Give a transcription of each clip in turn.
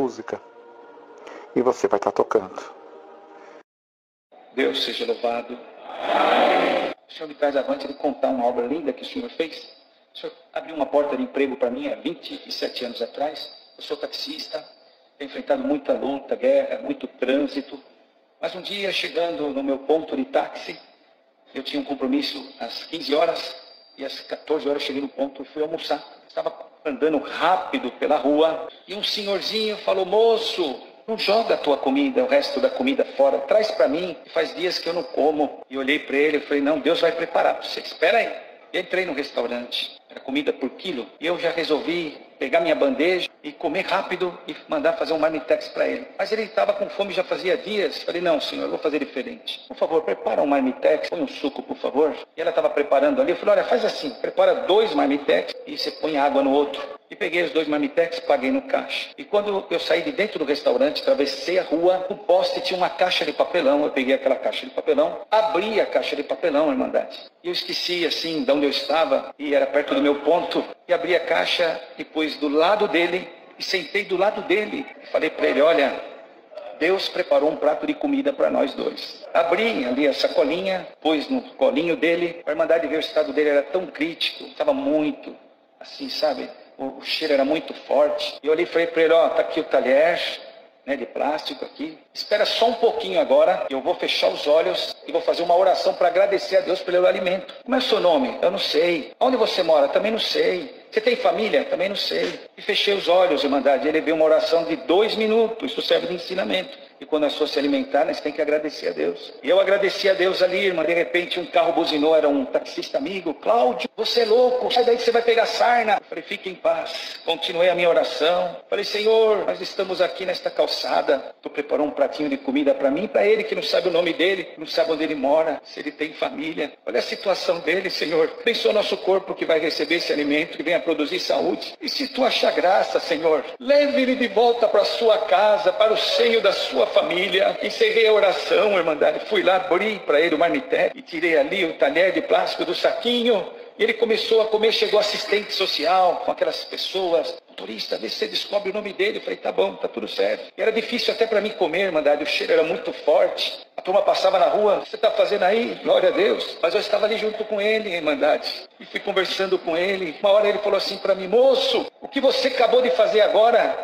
música e você vai estar tocando. Deus seja louvado. O senhor me traz avante de contar uma obra linda que o senhor fez. O senhor abriu uma porta de emprego para mim há 27 anos atrás. Eu sou taxista, tenho enfrentado muita luta, guerra, muito trânsito. Mas um dia, chegando no meu ponto de táxi, eu tinha um compromisso às 15 horas e às 14 horas cheguei no ponto e fui almoçar. Estava andando rápido pela rua e um senhorzinho falou: moço, não joga a tua comida, o resto da comida fora, traz para mim, faz dias que eu não como. E olhei para ele e falei: não, Deus vai preparar para você, espera aí. E entrei no restaurante, era comida por quilo, e eu já resolvi pegar minha bandeja e comer rápido e mandar fazer um marmitex para ele. Mas ele estava com fome já fazia dias. Falei: não, senhor, eu vou fazer diferente. Por favor, prepara um marmitex, põe um suco, por favor. E ela estava preparando ali, eu falei: olha, faz assim, prepara 2 marmitex e você põe água no outro. E peguei os 2 marmitex, paguei no caixa. E quando eu saí de dentro do restaurante, atravessei a rua, no poste tinha uma caixa de papelão. Eu peguei aquela caixa de papelão, abri a caixa de papelão, Irmandade. E eu esqueci, assim, de onde eu estava, e era perto do meu ponto, e abri a caixa e pus do lado dele, e sentei do lado dele. E falei para ele: olha, Deus preparou um prato de comida para nós 2. Abri ali a sacolinha, pus no colinho dele. A Irmandade veio, o estado dele era tão crítico, estava muito, assim, sabe? O cheiro era muito forte. E eu olhei e falei para ele: ó, tá aqui o talher, né, de plástico aqui. Espera só um pouquinho agora, eu vou fechar os olhos e vou fazer uma oração para agradecer a Deus pelo alimento. Como é o seu nome? Eu não sei. Onde você mora? Também não sei. Você tem família? Também não sei. E fechei os olhos, Irmandade. Ele veio uma oração de 2 minutos. Isso serve de ensinamento. E quando nós for se alimentar, nós temos que agradecer a Deus. E eu agradeci a Deus ali, irmã. De repente, um carro buzinou, era um taxista amigo. Cláudio, você é louco, sai daí que você vai pegar sarna. Eu falei: fique em paz. Continuei a minha oração. Falei: Senhor, nós estamos aqui nesta calçada. Tu preparou um pratinho de comida para mim e para ele, que não sabe o nome dele, não sabe onde ele mora, se ele tem família. Olha a situação dele, Senhor. Abençoa nosso corpo que vai receber esse alimento, que venha produzir saúde. E se tu achar graça, Senhor, leve ele de volta para a sua casa, para o seio da sua família. Encerrei a oração, Irmandade. Fui lá, abri para ele o marmitex e tirei ali o talher de plástico do saquinho. E ele começou a comer. Chegou assistente social com aquelas pessoas. Motorista, vê se você descobre o nome dele. Eu falei: tá bom, tá tudo certo. E era difícil até para mim comer, Irmandade. O cheiro era muito forte. A turma passava na rua: o que você está fazendo aí? Glória a Deus. Mas eu estava ali junto com ele, Irmandade. E fui conversando com ele. Uma hora ele falou assim para mim: moço, o que você acabou de fazer agora,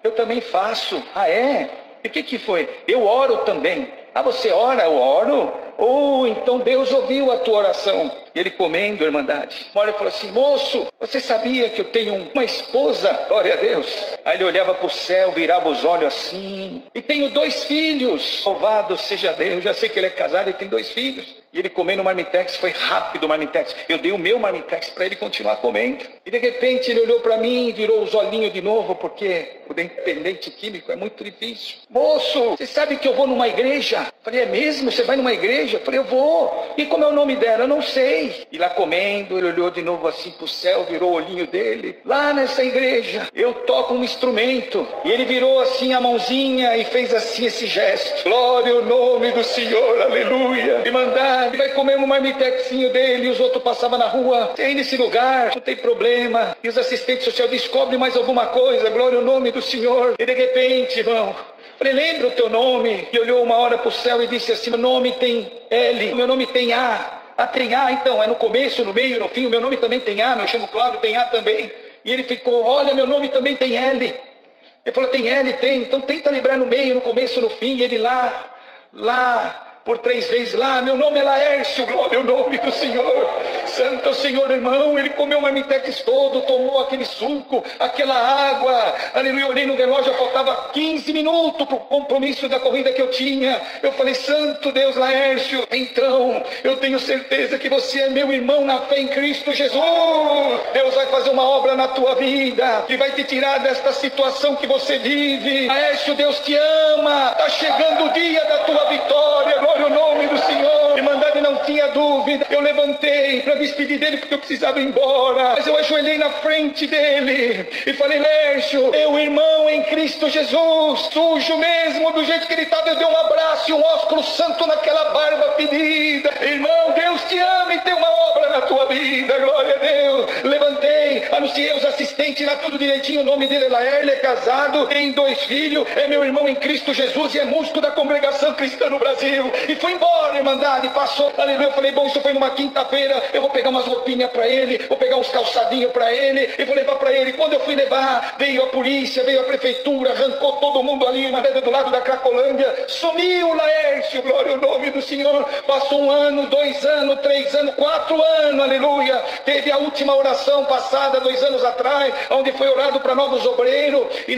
eu também faço. Ah, é? E o que foi? Eu oro também. Ah, você ora? Eu oro? Oh, então Deus ouviu a tua oração. E ele comendo, Irmandade. Uma hora ele falou assim: moço, você sabia que eu tenho uma esposa? Glória a Deus. Aí ele olhava para o céu, virava os olhos assim: e tenho 2 filhos. Louvado seja Deus. Já sei que ele é casado e tem 2 filhos. E ele comendo o marmitex, foi rápido o marmitex. Eu dei o meu marmitex para ele continuar comendo. E de repente ele olhou para mim, virou os olhinhos de novo, porque o dependente químico é muito difícil. Moço, você sabe que eu vou numa igreja? Eu falei: é mesmo? Você vai numa igreja? Eu falei: eu vou. E como é o nome dela? Eu não sei. E lá comendo, ele olhou de novo assim para o céu, virou o olhinho dele. Lá nessa igreja, eu toco um instrumento. E ele virou assim a mãozinha e fez assim esse gesto: glória ao nome do Senhor, aleluia. E mandar. Ele vai comer um marmitexinho dele, e os outros passavam na rua: tem nesse lugar, não tem problema. E os assistentes sociais descobrem mais alguma coisa: glória ao nome do Senhor. E de repente, irmão, falei: lembra o teu nome? E olhou uma hora para o céu e disse assim: meu nome tem L, meu nome tem A. Ah, tem A, então, é no começo, no meio, no fim. O meu nome também tem A, meu chamo Cláudio, tem A também. E ele ficou: olha, meu nome também tem L. Ele falou: tem L, tem. Então tenta lembrar no meio, no começo, no fim. E ele lá, por 3 vezes lá: meu nome é Laércio, glória ao nome do Senhor. Santo é o Senhor, irmão. Ele comeu o marmitex todo, tomou aquele suco, aquela água. Aleluia. Eu olhei no relógio, faltava 15 minutos para o compromisso da corrida que eu tinha. Eu falei: santo Deus, Laércio, então eu tenho certeza que você é meu irmão na fé em Cristo Jesus. Deus vai fazer uma obra na tua vida e vai te tirar desta situação que você vive. Laércio, Deus te ama. Está chegando o dia da tua vitória. Glória Glória ao nome do Senhor. Irmandade, não tinha dúvida. Eu levantei para despedir dele porque eu precisava ir embora. Mas eu ajoelhei na frente dele e falei: Lércio, meu irmão em Cristo Jesus, sujo mesmo, do jeito que ele estava, eu dei um abraço e um ósculo santo naquela barba pedida. Irmão, Deus te ama e tem uma obra na tua vida. Glória a Deus. Levantei, anunciei os assistentes lá, tudo direitinho. O nome dele é Laércio, é casado, tem 2 filhos, é meu irmão em Cristo Jesus e é músico da congregação cristã no Brasil. E foi embora, irmandade, passou, aleluia. Eu falei: bom, isso foi numa quinta-feira, eu vou pegar umas roupinhas para ele, vou pegar uns calçadinhos para ele e vou levar para ele. Quando eu fui levar, veio a polícia, veio a prefeitura, arrancou todo mundo ali na do lado da Cracolândia. Sumiu o Laércio, glória ao nome do Senhor. Passou 1 ano, 2 anos, 3 anos, 4 anos, aleluia. Teve a última oração passada 2 anos atrás, onde foi orado para novos obreiros, e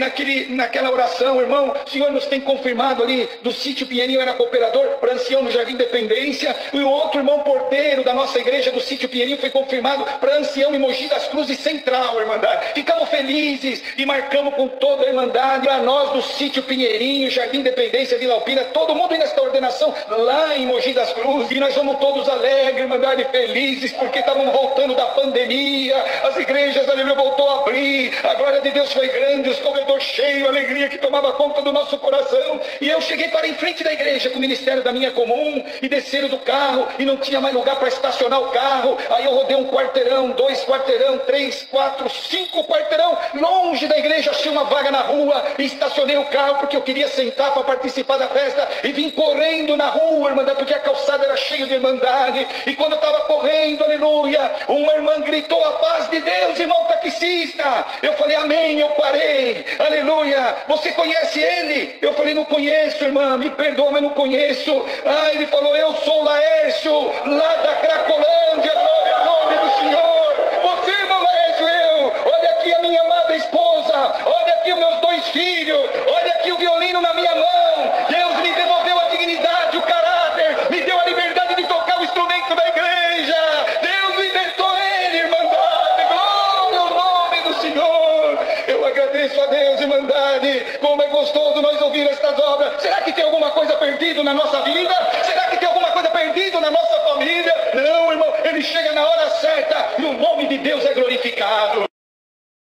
naquela oração, irmão, o Senhor nos tem confirmado ali do sítio Pinheirinho, era cooperador, para ancião no Jardim Independência, e o outro irmão porteiro da nossa igreja do sítio Pinheirinho foi confirmado para ancião em Mogi das Cruzes Central, irmandade. Ficamos felizes e marcamos com toda a irmandade, para nós do sítio Pinheirinho, Jardim Independência, Vila Alpina, todo mundo indo nesta ordenação lá em Mogi das Cruzes, e nós somos todos alegres, irmandade, felizes, porque estávamos voltando da pandemia, as igrejas, aleluia, voltou a abrir, a glória de Deus foi grande, os corredores cheios, a alegria que tomava conta do nosso coração. E eu cheguei para em frente da igreja com o ministério da minha comum, e desceram do carro e não tinha mais lugar para estacionar o carro. Aí eu rodei 1 quarteirão, 2 quarteirão, 3, 4, 5 quarteirão longe da igreja, achei uma vaga na rua e estacionei o carro porque eu queria sentar para participar da festa, e vim correndo na rua, irmandade, porque a calçada era cheia de irmandade. E quando eu estava correndo, aleluia, uma irmã gritou: a paz de Deus, irmão taxista. Eu falei: amém. Eu parei, aleluia. Você conhece ele? Eu falei: não conheço, irmã, me perdoa, mas não conheço. Ah, ele falou: eu sou o Laércio, lá da Cracolândia. Glória ao nome do Senhor. Você, irmão Laércio, eu. Olha aqui a minha amada esposa, olha aqui os meus 2 filhos, olha aqui o violino na minha mão. Deus me devolveu a dignidade, o caráter, me deu a liberdade de tocar o instrumento da igreja. Deus libertou ele, irmandade. Glória ao nome do Senhor. Eu agradeço a Deus, irmandade. Como é gostoso nós ouvir estas obras. Será que tem alguma coisa perdida na nossa vida? Será que tem alguma coisa perdida na nossa família? Não, irmão, ele chega na hora certa e o nome de Deus é glorificado.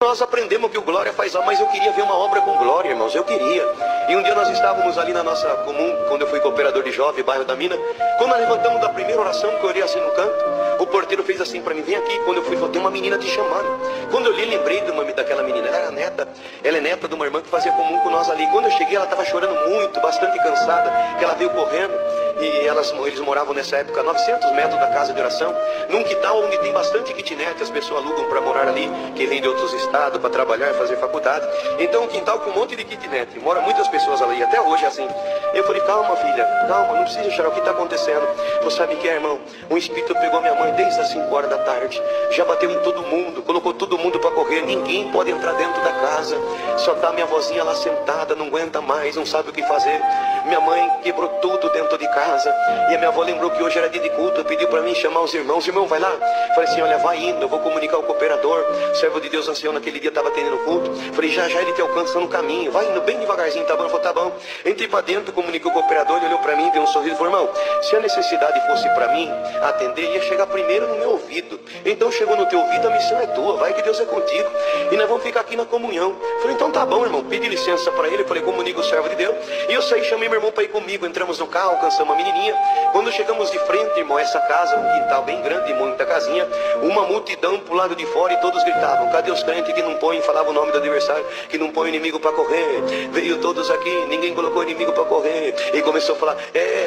Nós aprendemos que o Glória faz, mas eu queria ver uma obra com Glória, irmãos, eu queria. E um dia nós estávamos ali na nossa comum, quando eu fui cooperador de jovem, bairro da Mina. Quando nós levantamos da primeira oração, que eu olhei assim no canto, o porteiro fez assim para mim: vem aqui. Quando eu fui, falou: tem uma menina te chamando. Quando eu li, lembrei daquela menina. Ela era neta, ela é neta de uma irmã que fazia comum com nós ali. Quando eu cheguei, ela estava chorando muito, bastante cansada, que ela veio correndo. E eles moravam nessa época a 900 metros da casa de oração, num quintal onde tem bastante kitnet, as pessoas alugam para morar ali, que vem de outros estados para trabalhar, fazer faculdade. Então um quintal com um monte de kitnet, mora muitas pessoas ali, até hoje é assim. Eu falei: calma, filha, calma, não precisa chorar, o que está acontecendo? Você sabe o que é, irmão? Um espírito pegou minha mãe desde as 5 horas da tarde, já bateu em todo mundo, colocou todo mundo para correr, ninguém pode entrar dentro da casa, só está minha vozinha lá sentada, não aguenta mais, não sabe o que fazer. Minha mãe quebrou tudo dentro de casa, e a minha avó lembrou que hoje era dia de culto, pediu para mim chamar os irmãos: irmão, vai lá. Falei assim: olha, vai indo, eu vou comunicar ao cooperador, servo de Deus ancião, naquele dia estava atendendo culto. Falei: já ele te alcança no caminho, vai indo bem devagarzinho, tá bom? Ele falou: tá bom. Entrei para dentro, comuniquei o cooperador, ele olhou para mim, deu um sorriso e falou: irmão, se a necessidade fosse para mim atender, ia chegar primeiro no meu ouvido. Então chegou no teu ouvido, a missão é tua, vai que Deus é contigo, e nós vamos ficar aqui na comunhão. Falei: então tá bom, irmão. Pedi licença para ele, falei: comunica o servo de Deus. E eu saí, chamei meu irmão para ir comigo, entramos no carro, alcançamos a menininha. Quando chegamos de frente, irmão, essa casa, um quintal bem grande, muita casinha, uma multidão pro lado de fora, e todos gritavam: cadê os crentes que não põem, falava o nome do adversário, que não põe o inimigo para correr? Veio todos aqui, ninguém colocou o inimigo para correr. E começou a falar: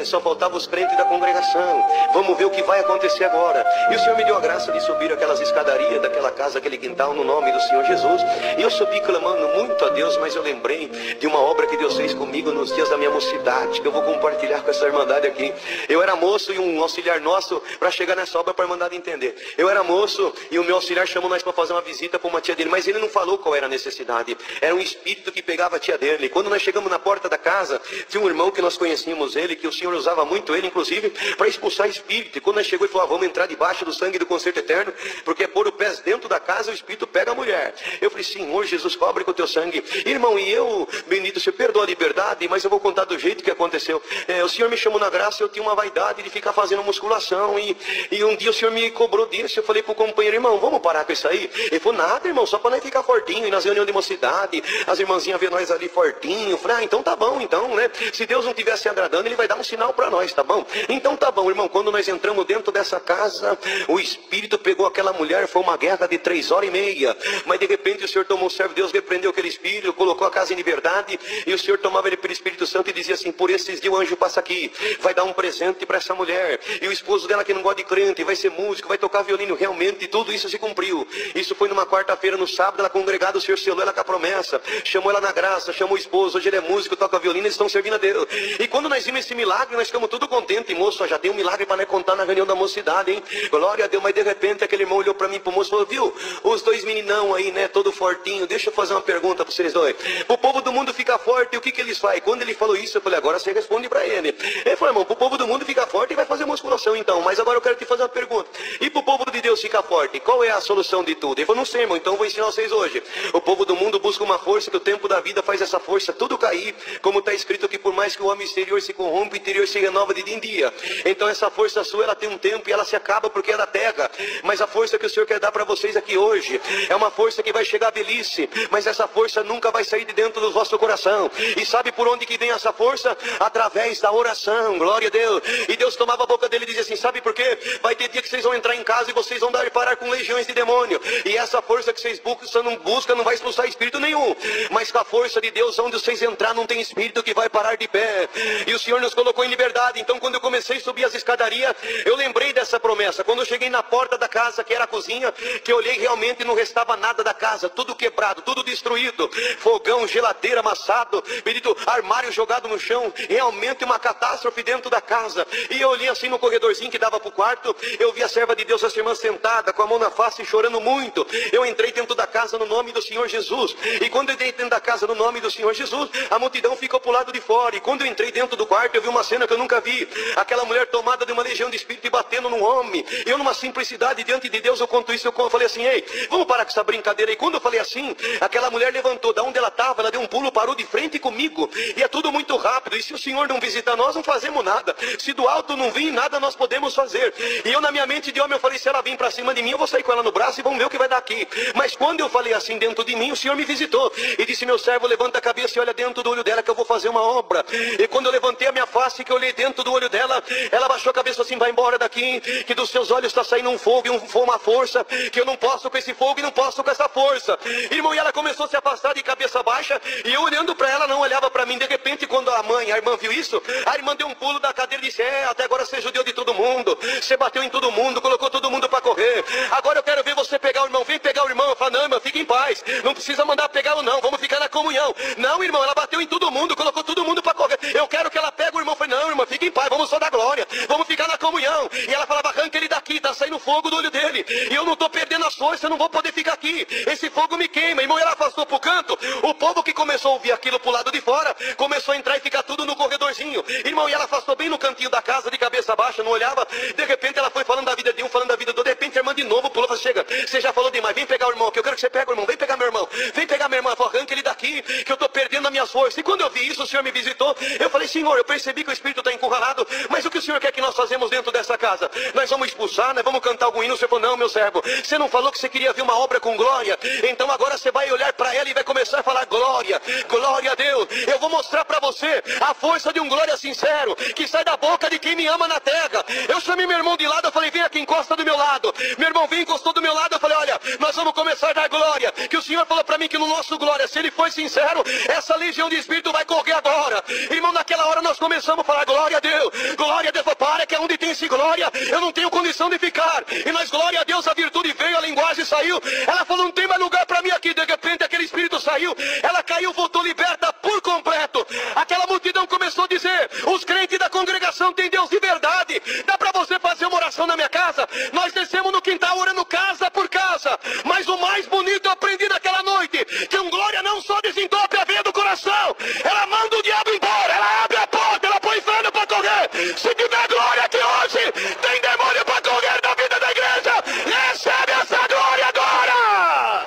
só faltava os crentes da congregação, vamos ver o que vai acontecer agora. E o Senhor me deu a graça de subir aquelas escadarias daquela casa, aquele quintal, no nome do Senhor Jesus. E eu subi clamando muito a Deus, mas eu lembrei de uma obra que Deus fez comigo nos dias da minha mocidade, que eu vou compartilhar com essa irmandade aqui. Eu era moço e um auxiliar nosso, para chegar nessa obra, para a irmandade entender. Eu era moço e o meu auxiliar chamou nós para fazer uma visita para uma tia dele, mas ele não falou qual era a necessidade. Era um espírito que pegava a tia dele. Quando nós chegamos na porta da casa, tinha um irmão que nós conhecíamos ele, que o Senhor usava muito ele, inclusive, para expulsar espírito. E quando nós chegou, ele falou: vamos entrar debaixo do sangue do concerto eterno, porque é pôr o pé dentro da casa, o espírito pega a mulher. Eu falei: Senhor Jesus, cobre com o teu sangue. Irmão, e eu, bendito, você perdoa a liberdade, mas eu vou contar do jeito que aconteceu. O Senhor me chamou na graça, eu tinha uma vaidade de ficar fazendo musculação. E um dia o Senhor me cobrou disso. Eu falei pro companheiro, irmão, vamos parar com isso aí? Ele falou, nada, irmão, só para nós ficar fortinho. E nas reuniões de mocidade, as irmãzinhas vê nós ali fortinho. Eu falei, então tá bom, então, né? Se Deus não estiver se agradando, Ele vai dar um sinal para nós, tá bom? Então tá bom, irmão. Quando nós entramos dentro dessa casa, o Espírito pegou aquela mulher, foi uma guerra de 3h30. Mas de repente o Senhor tomou o servo de Deus, repreendeu aquele Espírito, colocou a casa em liberdade. E o Senhor tomava ele pelo Espírito Santo e dizia assim, por esses dias o anjo passa aqui, vai dar um presente para essa mulher. E o esposo dela que não gosta de crente, vai ser músico, vai tocar violino. Realmente tudo isso se cumpriu. Isso foi numa quarta-feira, no sábado, ela congregada, o Senhor selou ela com a promessa, chamou ela na graça, chamou o esposo, hoje ele é músico, toca violino, eles estão servindo a Deus. E quando nós vimos esse milagre, nós ficamos tudo contentes. Moço, já tem um milagre para nós contar na reunião da mocidade, hein? Glória a Deus. Mas de repente aquele irmão olhou para mim, pro moço, e falou, viu, os dois meninão aí, né, todo fortinho, deixa eu fazer uma pergunta para vocês dois. O povo do mundo fica forte, e o que eles fazem? Quando ele falou isso, eu falei, agora você responde para ele. Ele falou, irmão, pro povo do mundo fica forte e vai fazer musculação então. Mas agora eu quero te fazer uma pergunta. E pro povo de Deus ficar forte, qual é a solução de tudo? Ele falou, não sei, irmão, então eu vou ensinar vocês hoje. O povo do mundo busca uma força, que o tempo da vida faz essa força tudo cair, como está escrito que por mais que o homem exterior se corrompa, o interior se renova de dia em dia. Então essa força sua, ela tem um tempo e ela se acaba porque é da terra. Mas a força que o Senhor quer dar para vocês aqui hoje, é uma força que vai chegar à velhice, mas essa força nunca vai sair de dentro do vosso coração. E sabe por onde que vem essa força? Através da oração, glória a Deus. E Deus tomava a boca dele e dizia assim, sabe por quê? Vai ter dia que vocês vão entrar em casa e vocês vão parar com legiões de demônio. E essa força que vocês buscam não vai expulsar espírito nenhum. Mas com a força de Deus, onde vocês entrar, não tem espírito que vai parar de pé. E o Senhor nos colocou em liberdade. Então quando eu comecei a subir as escadarias, eu lembrei dessa promessa. Quando eu cheguei na porta da casa, que era a cozinha, que eu olhei realmente não restava nada da casa, tudo quebrado, tudo destruído. Fogão, geladeira amassado, bendito, armário jogado no chão, realmente uma catástrofe dentro da casa. E eu olhei assim no corredorzinho que dava pro quarto, eu vi a serva de Deus, essa irmã sentada, com a mão na face, chorando muito. Eu entrei dentro da casa no nome do Senhor Jesus. E quando eu entrei dentro da casa no nome do Senhor Jesus, a multidão ficou pro lado de fora. E quando eu entrei dentro do quarto, eu vi uma cena que eu nunca vi. Aquela mulher tomada de uma legião de espírito e batendo no homem. Eu numa simplicidade diante de Deus, eu conto isso, eu falei assim, ei, vamos parar com essa brincadeira. E quando eu falei assim, aquela mulher levantou da onde ela estava, ela deu um pulo, parou de frente comigo. E é tudo muito rápido. E se o Senhor não visitar nós, não fazemos nada. Se do alto não vir, nada nós podemos fazer. E eu na minha mente de homem, eu falei, se ela vir para cima de mim, eu vou sair com ela no braço e vamos ver o que vai dar aqui. Mas quando eu falei assim dentro de mim, o Senhor me visitou. E disse, meu servo, levanta a cabeça e olha dentro do olho dela que eu vou fazer uma obra. E quando eu levantei a minha face, que eu olhei dentro do olho dela, ela baixou a cabeça assim, vai embora daqui, que dos seus olhos está saindo um fogo e uma força, que eu não posso com esse fogo e não posso com essa força. Irmão, e ela começou a se afastar de cabeça baixa, e eu olhando para ela, não olhava para mim. De repente, quando a irmã viu isso, a irmã deu um pulo da cadeira e disse, até agora você judiou de todo mundo, você bateu em todo mundo, colocou todo mundo para correr. Agora eu quero ver você pegar o irmão, vem pegar o irmão. Eu falo, não, irmão, fica em paz, não precisa mandar pegá-lo não, vamos ficar na comunhão. Não, irmão, ela bateu em todo mundo, colocou todo mundo para correr. Eu quero que ela pegue o irmão. Eu falei, não, irmão, fica em paz, vamos só dar glória, vamos ficar na comunhão. E ela falava, arranca ele daqui, tá saindo fogo do olho dele, e eu não tô perdendo as forças, eu não vou poder ficar aqui, esse fogo me queima. Irmão, ela afastou pro canto, o povo que começou a ouvir aquilo pro lado de fora, começou a entrar e ficar tudo no corredorzinho. Irmão, e ela afastou bem no cantinho da casa, de cabeça baixa, não olhava. De repente ela foi falando da vida de um, falando da vida do outro. De repente a irmã de novo pulou, falou, chega, você já falou demais, vem pegar o irmão, que eu quero que você pegue o irmão, vem pegar meu irmão, vem pegar minha irmã. Ela falou, arranca ele daqui, que eu tô perdendo as minhas forças. E quando eu vi isso, o Senhor me visitou. Eu falei, Senhor, eu percebi que o Espírito está encurralado, mas o que o Senhor quer que nós fazemos dentro dessa casa? Nós vamos expulsar, nós vamos cantar algum hino? O Senhor falou, não, meu servo, você não falou que você queria ver uma obra com glória? Então agora você vai olhar para ela e vai começar a falar glória, glória a Deus. Eu vou mostrar para você a força de um glória sincero, que sai da boca de quem me ama na terra. Eu chamei meu irmão de lado, eu falei, vem aqui, encosta do meu lado. Meu irmão veio, encostou do meu lado, eu falei, olha, nós vamos começar a dar glória, que o Senhor falou para mim que no nosso glória, se ele foi sincero, essa legião de espírito vai correr agora. Irmão, naquela hora nós começamos a falar glória a Deus, glória a Deus. Para, que é onde tem esse glória, eu não tenho condição de ficar. E nós, glória a Deus, a virtude veio, a linguagem saiu. Ela falou, não tem mais lugar para mim aqui. De repente aquele espírito saiu, ela caiu, voltou liberta por completo. Aquela multidão começou a dizer, os crentes da congregação têm Deus de verdade. Dá para você fazer uma oração na minha casa? Nós descemos no quintal orando casa por casa. Mas o mais bonito eu aprendi naquela noite, que um glória não só desentope a veia do coração, ela manda o diabo embora, ela abre a porta, ela põe inferno para correr. Se tiver glória aqui hoje, tem demônio para correr da vida da igreja. Recebe essa glória agora.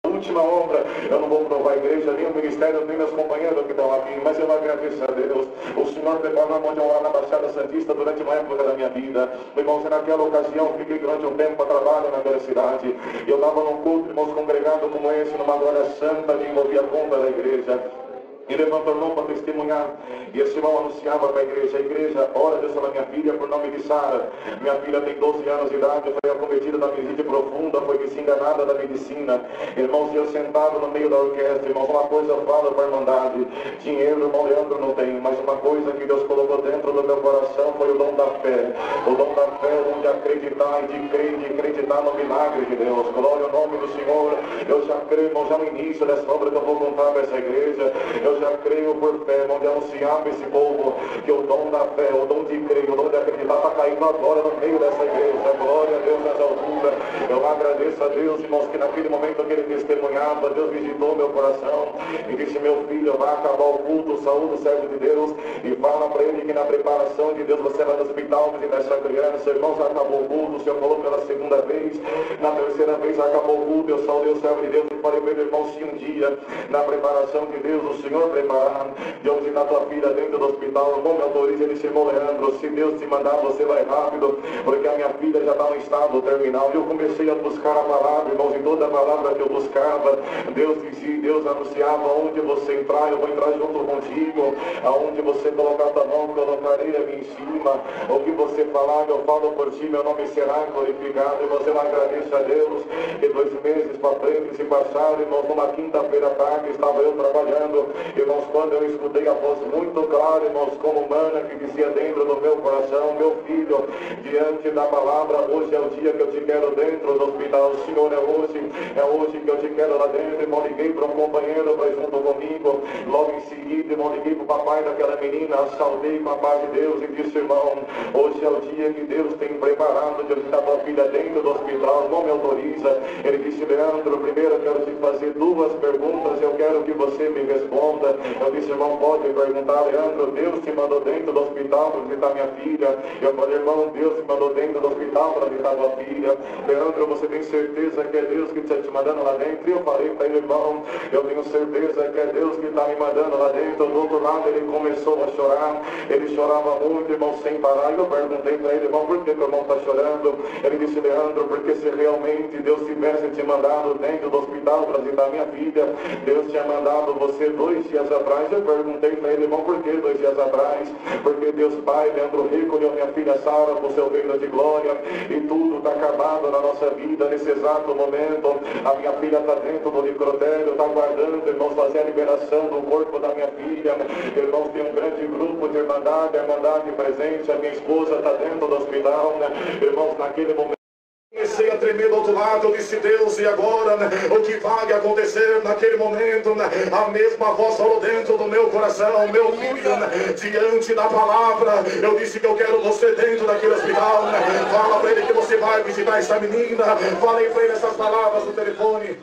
Última obra, eu não vou provar a igreja nem ministério, nem meus companheiros que estão aqui, mas eu agradeço a Deus. O Senhor preparou onde eu lá na Baixada Santista durante uma época da minha vida. Irmãos, naquela ocasião, fiquei durante um tempo a trabalho naquela cidade. Eu estava num culto, irmãos, congregado como esse, numa glória santa que envolvia a conta da igreja. E levantou a mão para testemunhar. E esse irmão anunciava para a igreja, ora Deus pela minha filha, por nome de Sara. Minha filha tem 12 anos de idade, foi acometida da meningite profunda, foi desenganada da medicina. Irmãos, eu sentado no meio da orquestra, irmãos, uma coisa eu falo para a Irmandade. Dinheiro, irmão Leandro, não tem, mas uma coisa que Deus colocou dentro do meu coração foi o dom da fé. O dom da fé, onde acreditar e de crer, de acreditar no milagre de Deus. Glória ao nome do Senhor. Eu já creio, irmão, já no início dessa obra que eu vou contar para essa igreja. Eu já creio por fé, onde anunciar para esse povo que o dom da fé, o dom de crer, o dom de acreditar está caindo agora no meio dessa igreja. Glória a Deus nessa altura. Eu agradeço a Deus, irmãos, que naquele momento que ele testemunhava, Deus visitou meu coração e disse: meu filho, vai acabar o culto, saúde o servo de Deus e fala para ele que na preparação de Deus você vai no hospital visitar essa criança. Irmãos, acabou o culto, o Senhor falou pela segunda vez, na terceira vez acabou o culto, eu saudei o servo de Deus e falei para ele: irmão, se um dia na preparação de Deus o Senhor preparar de eu visitar tua filha dentro do hospital, irmão, me autoriza. Ele disse: irmão Leandro, se Deus te mandar, você vai rápido, porque a minha filha já está no estado terminal. E eu comecei a buscar a palavra, irmãos, em toda a palavra que eu buscava, Deus dizia, Deus anunciava: aonde você entrar, eu vou entrar junto contigo, aonde você colocar tua mão, colocarei a mim em cima, o que você falar, eu falo por ti, meu nome será glorificado. E você agradece a Deus que 2 meses para frente se passaram, irmãos. Numa quinta-feira à tarde estava eu trabalhando, irmãos, quando eu escutei a voz muito clara, irmãos, como humana, que dizia dentro do meu coração: meu filho, diante da palavra, hoje é o dia que eu te quero dentro do hospital. Senhor, é hoje que eu te quero lá dentro. Irmão, liguei para um companheiro para ir junto comigo. Logo em seguida, irmão, liguei para o papai daquela menina, saudei com a paz de Deus e disse: irmão, hoje é o dia que Deus tem preparado de visitar tua filha dentro do hospital. Irmão, me autoriza. Ele disse: Leandro, primeiro eu quero te fazer 2 perguntas, eu quero que você me responda. Eu disse: irmão, pode perguntar. Leandro, Deus te mandou dentro do hospital para visitar minha filha. Eu falei: irmão, Deus te mandou dentro do hospital para visitar tua filha. Leandro, você tem certeza que é Deus que está te mandando lá dentro? E eu falei para ele: irmão, eu tenho certeza que é Deus que está me mandando lá dentro. Do outro lado ele começou a chorar, ele chorava muito, irmão, sem parar. E eu perguntei para ele: irmão, por que o irmão está chorando? Ele disse: Leandro, porque se realmente Deus tivesse te mandado dentro do hospital para visitar minha filha, Deus tinha mandado você 2 dias atrás. Eu perguntei para ele: irmão, por que 2 dias atrás? Porque Deus Pai, Leandro, recolheu minha filha Sara para o seu reino de glória, e tudo está acabado na nossa vida nesse exato momento. A minha filha está dentro do necrotério, está aguardando, irmãos, fazer a liberação do corpo da minha filha. Irmãos, tem um grande grupo de irmandade, a irmandade presente, a minha esposa está dentro do hospital, irmãos, naquele momento comecei a tremer do outro lado. Eu disse: Deus, e agora, o que vai acontecer naquele momento? A mesma voz falou dentro do meu coração: meu filho, diante da palavra, eu disse que eu quero você dentro daquele hospital. Fala para ele que você vai visitar essa menina. Falei para ele essas palavras no telefone.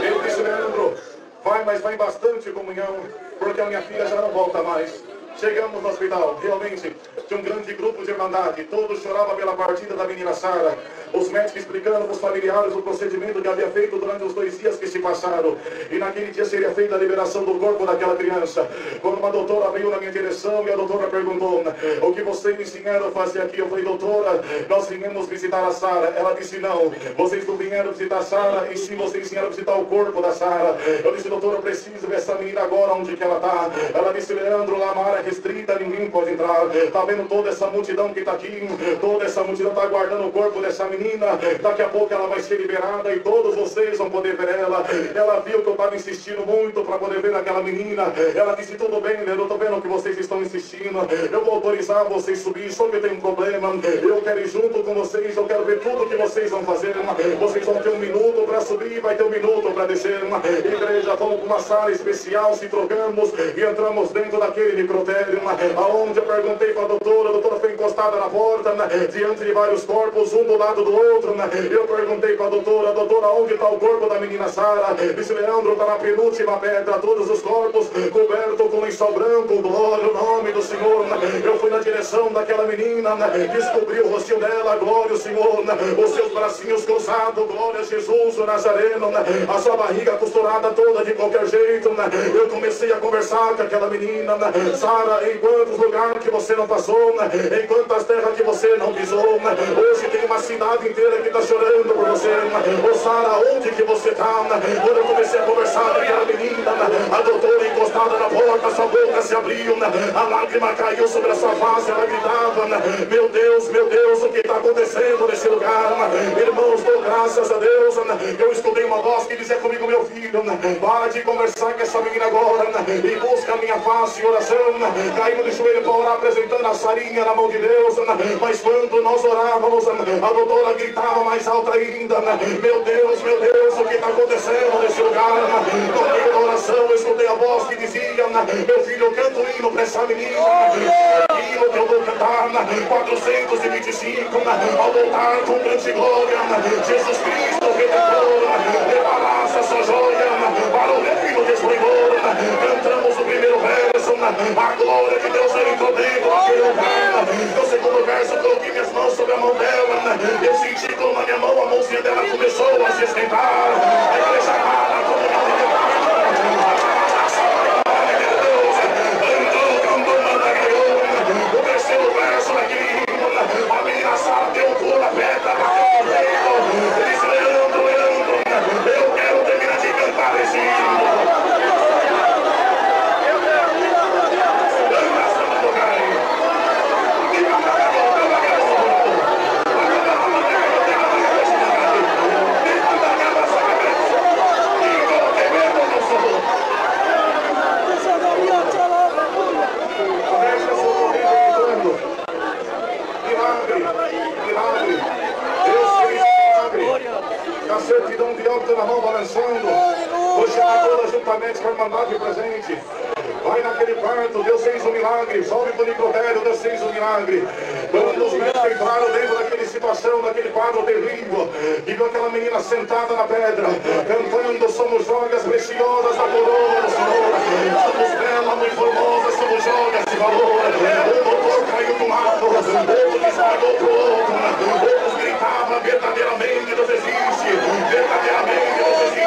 Eu disse: Leandro, vai, mas vai em bastante comunhão, porque a minha filha já não volta mais. Chegamos no hospital, realmente, tinha um grande grupo de irmandade, todos choravam pela partida da menina Sara. Os médicos explicando para os familiares o procedimento que havia feito durante os 2 dias que se passaram. E naquele dia seria feita a liberação do corpo daquela criança. Quando uma doutora veio na minha direção e a doutora perguntou: o que vocês me ensinaram a fazer aqui? Eu falei: doutora, nós viemos visitar a Sara. Ela disse: não, vocês não vieram visitar a Sara, e sim vocês vieram visitar o corpo da Sara. Eu disse: doutora, eu preciso ver essa menina agora, onde que ela está. Ela disse: Leandro, lá na área restrita, ninguém pode entrar. Está vendo toda essa multidão que está aqui? Toda essa multidão está aguardando o corpo dessa menina. Daqui a pouco ela vai ser liberada e todos vocês vão poder ver ela. Ela viu que eu estava insistindo muito para poder ver aquela menina. Ela disse: tudo bem, eu estou vendo que vocês estão insistindo, eu vou autorizar vocês subir, só que tem um problema. Eu quero ir junto com vocês, eu quero ver tudo que vocês vão fazer. Vocês vão ter 1 minuto para subir, vai ter 1 minuto para descer. Igreja, vamos para uma sala especial, se trocamos e entramos dentro daquele necrotério, aonde eu perguntei para a doutora foi encostada na porta, diante de vários corpos, um do lado do outro. Eu perguntei para a doutora, onde está o corpo da menina Sara? Disse, Leandro, está na penúltima pedra, todos os corpos cobertos com lençol branco, glória ao nome do Senhor. Eu fui na direção daquela menina, descobri o rostinho dela, glória ao Senhor, os seus bracinhos cruzados, glória a Jesus, o Nazareno, a sua barriga costurada toda de qualquer jeito. Eu comecei a conversar com aquela menina, Sara, em quantos lugares que você não passou, em quantas terras que você não pisou, hoje tem uma cidade inteira que está chorando por você. Ô Sara, onde que você está? Quando eu comecei a conversar com aquela menina, a doutora encostada na porta, sua boca se abriu, a lágrima caiu sobre a sua face, ela gritava, meu Deus, o que está acontecendo nesse lugar? Irmãos, dou graças a Deus, eu escutei uma voz que dizia comigo, meu filho, para de conversar com essa menina agora, e busca a minha face em oração. Caímos de joelho para orar, apresentando a Sarinha na mão de Deus, mas quando nós orávamos, a doutora gritava mais alto ainda, meu Deus, o que está acontecendo nesse lugar? No meio da oração eu escutei a voz que dizia, meu filho, eu canto um hino para essa menina, hino que eu vou cantar, 425, ao voltar com grande glória, Jesus Cristo Redentor, preparasse a sua joia para o reino destruidor. Cantamos o primeiro verso, a glória de Deus entrou dentro daquele lugar. No segundo verso, coloquei minhas mãos sobre a mão dela, eu senti como na minha mão a mãozinha dela começou a se esquentar. A igreja amada, a comunidade de Deus, o terceiro verso daquele hino, a menina Sara deu um pulo na pedra, ele disse, Leandro, eu quero terminar de cantar esse hino. A certidão de óbito na mão balançando, vou chamar toda juntamente para mandar de presente. Vai naquele quarto, Deus fez um milagre. Sobe para o necrotério, Deus fez um milagre. Quando os médicos entraram dentro daquela situação, daquele quadro terrível, e viu aquela menina sentada na pedra, cantando, somos joias preciosas da coroa do Senhor. Somos belas, muito formosas, somos joias de valor. O doutor caiu do lado, outro desmaiou pro outro, outros gritavam, verdadeiramente Deus existe, verdadeiramente Deus existe.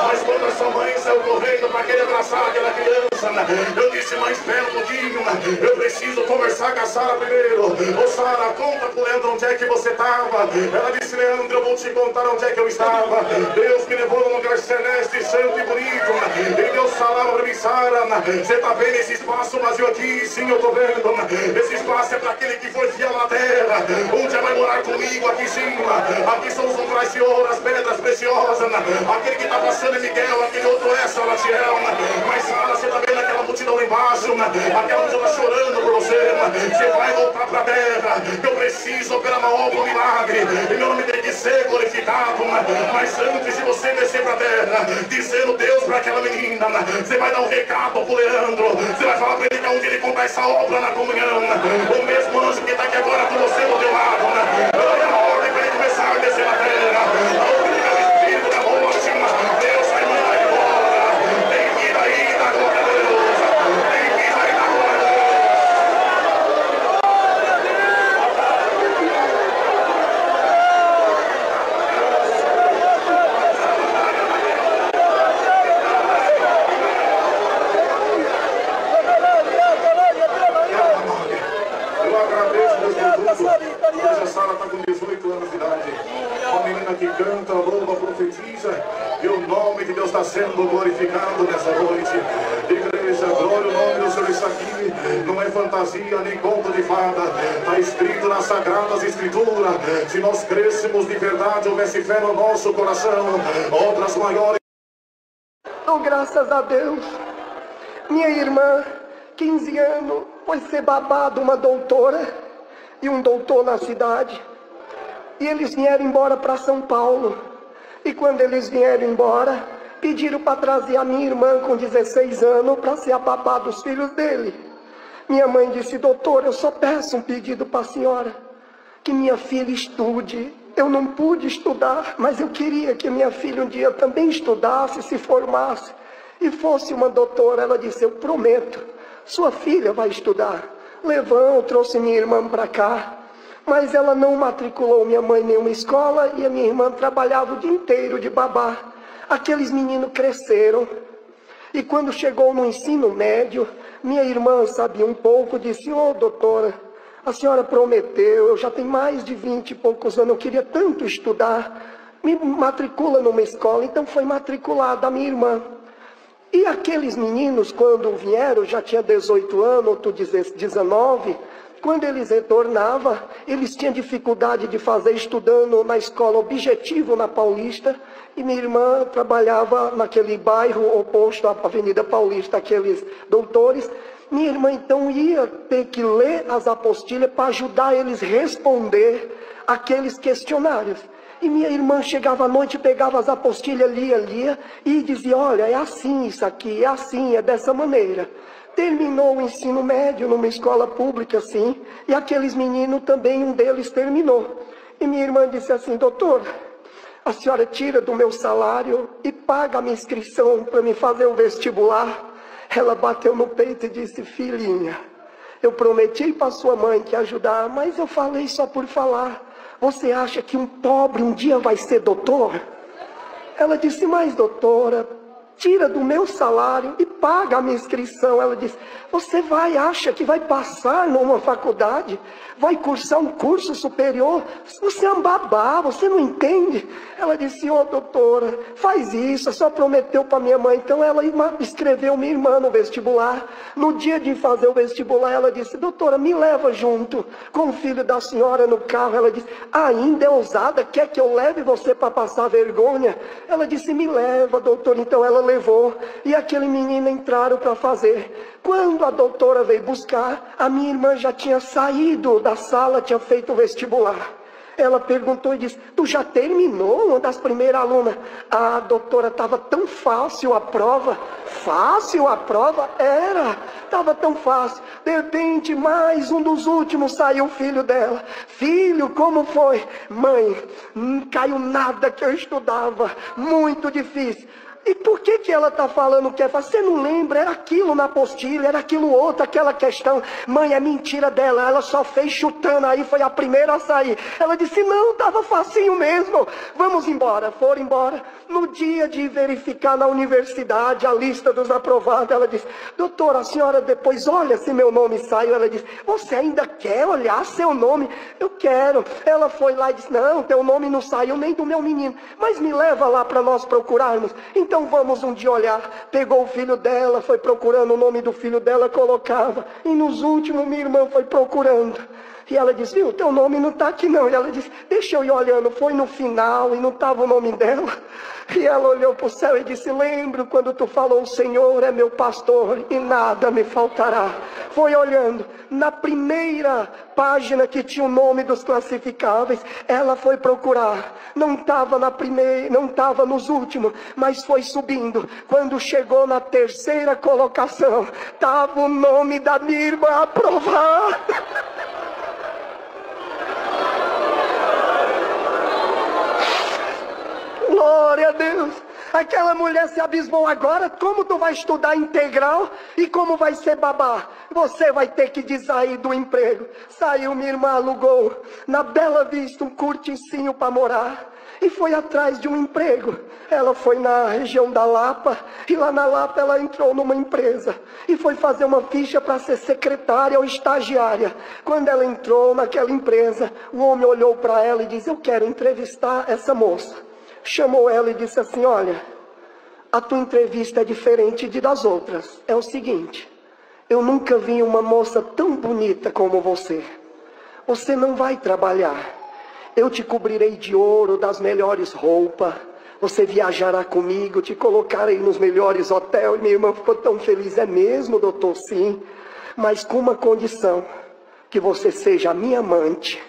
Mas quando a sua mãe saiu correndo para querer abraçar aquela criança, eu disse, mas espera um pouquinho, eu preciso conversar com a Sara primeiro. Ô Sara, conta pro Leandro onde é que você estava. Ela disse, Leandro, eu vou te contar onde é que eu estava. Deus me levou num lugar celeste, santo e bonito. E Deus falava para mim, Sara, você está vendo esse espaço vazio aqui? Sim, eu estou vendo. Esse espaço é para aquele que foi fiel na terra. Um dia vai morar comigo aqui em cima. Aqui são os umbrais de ouro, as pedras preciosas. Aquele que está passando é Miguel, aquele outro é Salatiel. Mas Sara, você está vendo aquela multidão lá embaixo? Aquela multidão está chorando por você. Você vai voltar para a terra. Eu preciso operar uma obra, um milagre. E meu nome tem que ser glorificado. Mas antes de você descer para a terra, dizendo Deus para aquela menina, você vai dar um recado pro Leandro. Você vai falar para ele que é onde ele contar essa obra na comunhão. O mesmo anjo que está aqui agora com você do teu lado. Olha a ordem para ele começar a descer na terra. A única espírito da morte, Deus vai mandar embora. Tem que ir aí da glória a Deus. Tem que ir aí da glória a Deus. Eu agradeço, Deus, por tudo. Hoje a Sara está com 18 anos de idade. Uma menina que canta, louva, profetiza. E o nome de Deus está sendo glorificado nessa noite. Igreja, glória ao nome do Senhor. Isso aqui não é fantasia nem conto de fada. Está escrito nas Sagradas Escrituras. Se nós crescemos de verdade, houvesse fé no nosso coração, obras maiores. Dou graças a Deus. Minha irmã, 15 anos, foi ser babado uma doutora e um doutor na cidade. E eles vieram embora para São Paulo. E quando eles vieram embora, pediram para trazer a minha irmã com 16 anos para ser a babá dos filhos dele. Minha mãe disse, doutor, eu só peço um pedido para a senhora, que minha filha estude, eu não pude estudar, mas eu queria que minha filha um dia também estudasse, se formasse e fosse uma doutora. Ela disse, eu prometo, sua filha vai estudar. Levou, trouxe minha irmã para cá, mas ela não matriculou minha mãe em nenhuma escola e a minha irmã trabalhava o dia inteiro de babá. Aqueles meninos cresceram e quando chegou no ensino médio, minha irmã sabia um pouco, disse, ô doutora, a senhora prometeu, eu já tenho mais de 20 e poucos anos, eu queria tanto estudar, me matricula numa escola. Então foi matriculada a minha irmã. E aqueles meninos, quando vieram, já tinha 18 anos, outro 19, quando eles retornavam, eles tinham dificuldade de fazer, estudando na escola Objetivo, na Paulista, e minha irmã trabalhava naquele bairro oposto à Avenida Paulista, aqueles doutores. Minha irmã então ia ter que ler as apostilhas para ajudar eles a responder aqueles questionários. E minha irmã chegava à noite, pegava as apostilhas, lia e dizia, olha, é assim isso aqui, é assim, é dessa maneira. Terminou o ensino médio numa escola pública assim, e aqueles meninos também, um deles terminou. E minha irmã disse assim, doutor, a senhora tira do meu salário e paga a minha inscrição para me fazer o vestibular? Ela bateu no peito e disse, filhinha, eu prometi para sua mãe que ia ajudar, mas eu falei só por falar. Você acha que um pobre um dia vai ser doutor? Ela disse, mas doutora, tira do meu salário e paga a minha inscrição. Ela disse, você acha que vai passar numa faculdade? Vai cursar um curso superior? Você é um babá, você não entende? Ela disse, ô doutora, faz isso, a senhora prometeu para minha mãe. Então ela escreveu minha irmã no vestibular. No dia de fazer o vestibular, ela disse, doutora, me leva junto com o filho da senhora no carro. Ela disse, ainda é ousada, quer que eu leve você para passar vergonha? Ela disse, me leva, doutora. Então ela levou e aquele menino entraram para fazer. Quando a doutora veio buscar, a minha irmã já tinha saído da sala, tinha feito o vestibular. Ela perguntou e disse, tu já terminou? Uma das primeiras alunas. A doutora, estava tão fácil a prova. Fácil a prova? Era. Estava tão fácil. De repente, mais um dos últimos, saiu o filho dela. Filho, como foi? Mãe, não caiu nada que eu estudava. Muito difícil. E por que ela está falando que é fácil? Você não lembra? Era aquilo na apostila, era aquilo outro, aquela questão. Mãe, é mentira dela, ela só fez chutando aí, foi a primeira a sair. Ela disse, não, estava facinho mesmo. Vamos embora. Foram embora. No dia de verificar na universidade a lista dos aprovados, ela disse, doutora, a senhora depois olha se meu nome saiu. Ela disse, você ainda quer olhar seu nome? Eu quero. Ela foi lá e disse, não, teu nome não saiu nem do meu menino, mas me leva lá para nós procurarmos. Então vamos um dia olhar. Pegou o filho dela, foi procurando o nome do filho dela, colocava. E nos últimos minha irmã foi procurando. E ela disse, viu, teu nome não está aqui não. E ela disse, deixa eu ir olhando. Foi no final e não estava o nome dela. E ela olhou para o céu e disse, lembro quando tu falou, o Senhor é meu pastor e nada me faltará. Foi olhando. Na primeira página que tinha o nome dos classificáveis, ela foi procurar. Não estava na primeira, não estava nos últimos, mas foi subindo. Quando chegou na terceira colocação, estava o nome da minha irmã aprovado. Glória a Deus. Aquela mulher se abismou. Agora, como tu vai estudar integral e como vai ser babá? Você vai ter que sair do emprego. Saiu, minha irmã alugou na Bela Vista um curticinho para morar e foi atrás de um emprego. Ela foi na região da Lapa e lá na Lapa ela entrou numa empresa e foi fazer uma ficha para ser secretária ou estagiária. Quando ela entrou naquela empresa, o homem olhou para ela e disse, eu quero entrevistar essa moça. Chamou ela e disse assim, olha, a tua entrevista é diferente das outras. É o seguinte, eu nunca vi uma moça tão bonita como você. Você não vai trabalhar. Eu te cobrirei de ouro, das melhores roupas. Você viajará comigo, te colocarei nos melhores hotéis. E minha irmã ficou tão feliz. É mesmo, doutor? Sim. Mas com uma condição, que você seja a minha amante.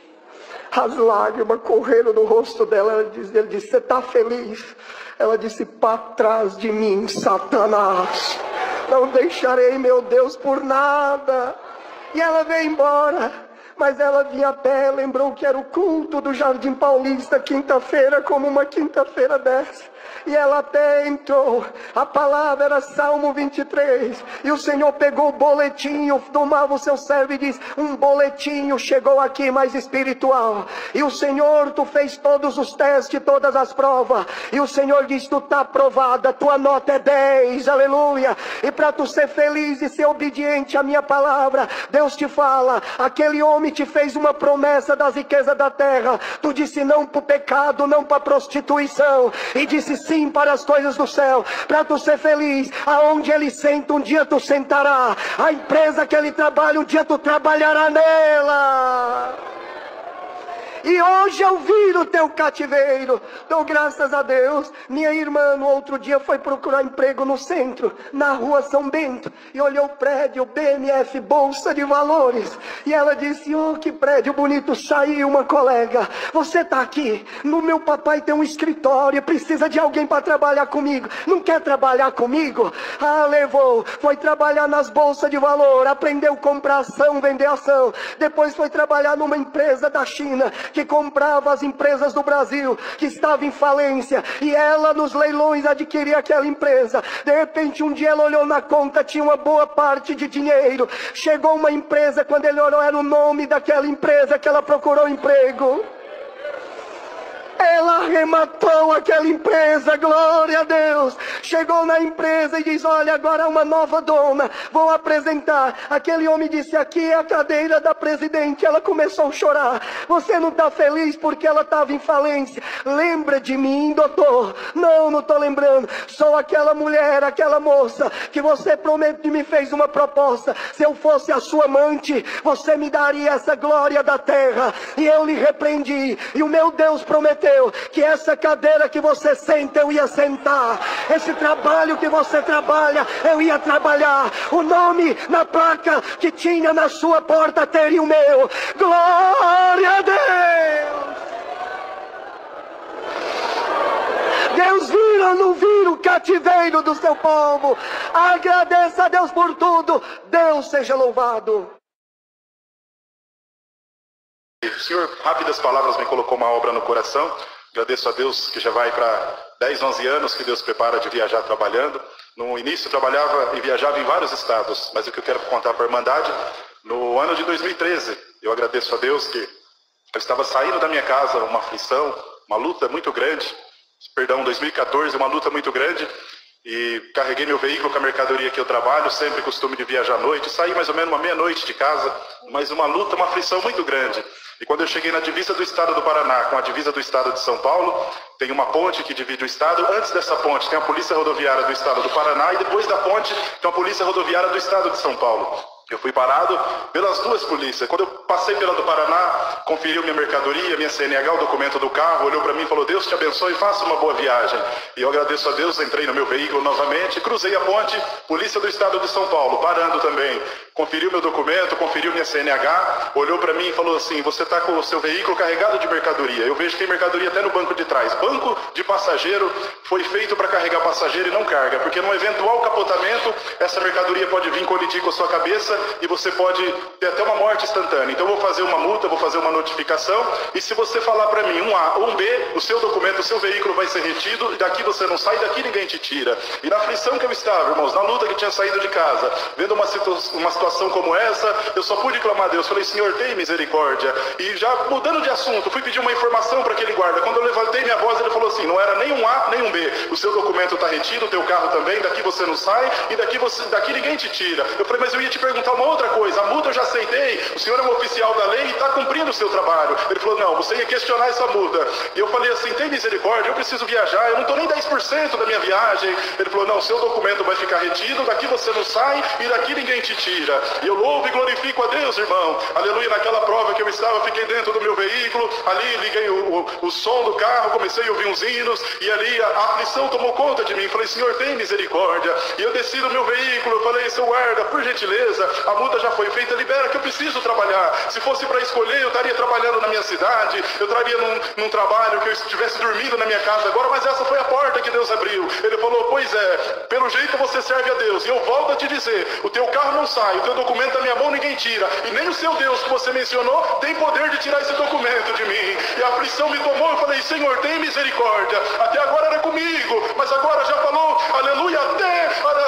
As lágrimas correram no rosto dela. Ele disse, você está feliz? Ela disse, para trás de mim, Satanás. Não deixarei, meu Deus, por nada. E ela veio embora. Mas ela vinha a pé, lembrou que era o culto do Jardim Paulista, quinta-feira, como uma quinta-feira dessa. E ela até entrou, a palavra era Salmo 23, e o Senhor pegou o boletinho, tomava o seu servo e diz, um boletinho chegou aqui mais espiritual, e o Senhor, tu fez todos os testes, todas as provas, e o Senhor diz, tu está aprovada, tua nota é 10, aleluia, e para tu ser feliz e ser obediente à minha palavra, Deus te fala, aquele homem te fez uma promessa das riquezas da terra, tu disse não para o pecado, não para a prostituição, e disse sim para as coisas do céu, para tu ser feliz, aonde ele senta, um dia tu sentará, a empresa que ele trabalha, um dia tu trabalhará nela. E hoje eu vi o teu cativeiro. Dou graças a Deus. Minha irmã no outro dia foi procurar emprego no centro, na rua São Bento, e olhou o prédio BMF Bolsa de Valores, e ela disse, oh que prédio bonito. Saiu uma colega, você está aqui, no meu papai tem um escritório, precisa de alguém para trabalhar comigo, não quer trabalhar comigo? Ah, levou, foi trabalhar nas bolsas de valor, aprendeu a comprar ação, vender ação, depois foi trabalhar numa empresa da China, que comprava as empresas do Brasil, que estava em falência, e ela nos leilões adquiria aquela empresa. De repente um dia ela olhou na conta, tinha uma boa parte de dinheiro, chegou uma empresa, quando ele olhou era o nome daquela empresa que ela procurou emprego. Ela arrematou aquela empresa, glória a Deus. Chegou na empresa e diz, olha, agora uma nova dona, vou apresentar. Aquele homem disse, aqui é a cadeira da presidente. Ela começou a chorar. Você não está feliz porque ela estava em falência? Lembra de mim, doutor? Não estou lembrando. Sou aquela mulher, aquela moça que você prometeu e me fez uma proposta. Se eu fosse a sua amante, você me daria essa glória da terra. E eu lhe repreendi. E o meu Deus prometeu que essa cadeira que você senta, eu ia sentar. Esse trabalho que você trabalha, eu ia trabalhar. O nome na placa que tinha na sua porta teria o meu. Glória a Deus! Deus vira ou não vira o cativeiro do seu povo? Agradeça a Deus por tudo. Deus seja louvado. O Senhor, rápidas palavras, me colocou uma obra no coração. Agradeço a Deus que já vai para 10, 11 anos que Deus prepara de viajar trabalhando. No início trabalhava e viajava em vários estados, mas o que eu quero contar para a Irmandade, no ano de 2013, eu agradeço a Deus que eu estava saindo da minha casa, uma aflição, uma luta muito grande, 2014, uma luta muito grande, e carreguei meu veículo com a mercadoria que eu trabalho, sempre costume de viajar à noite, saí mais ou menos uma meia-noite de casa, mas uma luta, uma aflição muito grande. E quando eu cheguei na divisa do estado do Paraná com a divisa do estado de São Paulo, tem uma ponte que divide o estado. Antes dessa ponte tem a Polícia Rodoviária do estado do Paraná e depois da ponte tem a Polícia Rodoviária do estado de São Paulo. Eu fui parado pelas duas polícias. Quando eu passei pela do Paraná, conferiu minha mercadoria, minha CNH, o documento do carro, olhou para mim e falou, Deus te abençoe e faça uma boa viagem. E eu agradeço a Deus, entrei no meu veículo novamente, cruzei a ponte, Polícia do Estado de São Paulo, parando também. Conferiu meu documento, conferiu minha CNH, olhou para mim e falou assim, você está com o seu veículo carregado de mercadoria. Eu vejo que tem mercadoria até no banco de trás. Banco de passageiro foi feito para carregar passageiro e não carga, porque num eventual capotamento, essa mercadoria pode vir colidir com a sua cabeça e você pode ter até uma morte instantânea. Então eu vou fazer uma multa, vou fazer uma notificação, e se você falar para mim um A ou um B, o seu documento, o seu veículo vai ser retido, e daqui você não sai, daqui ninguém te tira. E na aflição que eu estava, irmãos, na luta que tinha saído de casa, vendo uma situação como essa, eu só pude clamar a Deus, falei, Senhor, tem misericórdia. E já mudando de assunto, fui pedir uma informação para aquele guarda. Quando eu levantei minha voz, ele falou assim, não era nem um A, nem um B, o seu documento está retido, o teu carro também, daqui você não sai, e daqui ninguém te tira. Eu falei, mas eu ia te perguntar uma outra coisa, a multa eu já aceitei, o senhor é um oficial da lei e está cumprindo o seu trabalho. Ele falou, não, você ia questionar essa multa. E eu falei assim, tem misericórdia, eu preciso viajar, eu não estou nem 10% da minha viagem. Ele falou, não, seu documento vai ficar retido, daqui você não sai e daqui ninguém te tira. E eu louvo e glorifico a Deus, irmão. Aleluia, naquela prova que eu estava, fiquei dentro do meu veículo, ali liguei o som do carro, comecei a ouvir uns hinos, e ali a aflição tomou conta de mim. Falei, Senhor, tem misericórdia. E eu desci do meu veículo, eu falei, seu guarda, por gentileza, a multa já foi feita, libera que eu preciso trabalhar. Se fosse para escolher, eu estaria trabalhando na minha cidade, eu estaria num trabalho que eu estivesse dormindo na minha casa agora, mas essa foi a porta que Deus abriu. Ele falou, pois é, pelo jeito você serve a Deus. E eu volto a te dizer, o teu carro não sai, o teu documento da minha mão ninguém tira. E nem o seu Deus que você mencionou tem poder de tirar esse documento de mim. E a aflição me tomou, eu falei, Senhor, tem misericórdia. Até agora era comigo, mas agora já falou, aleluia, até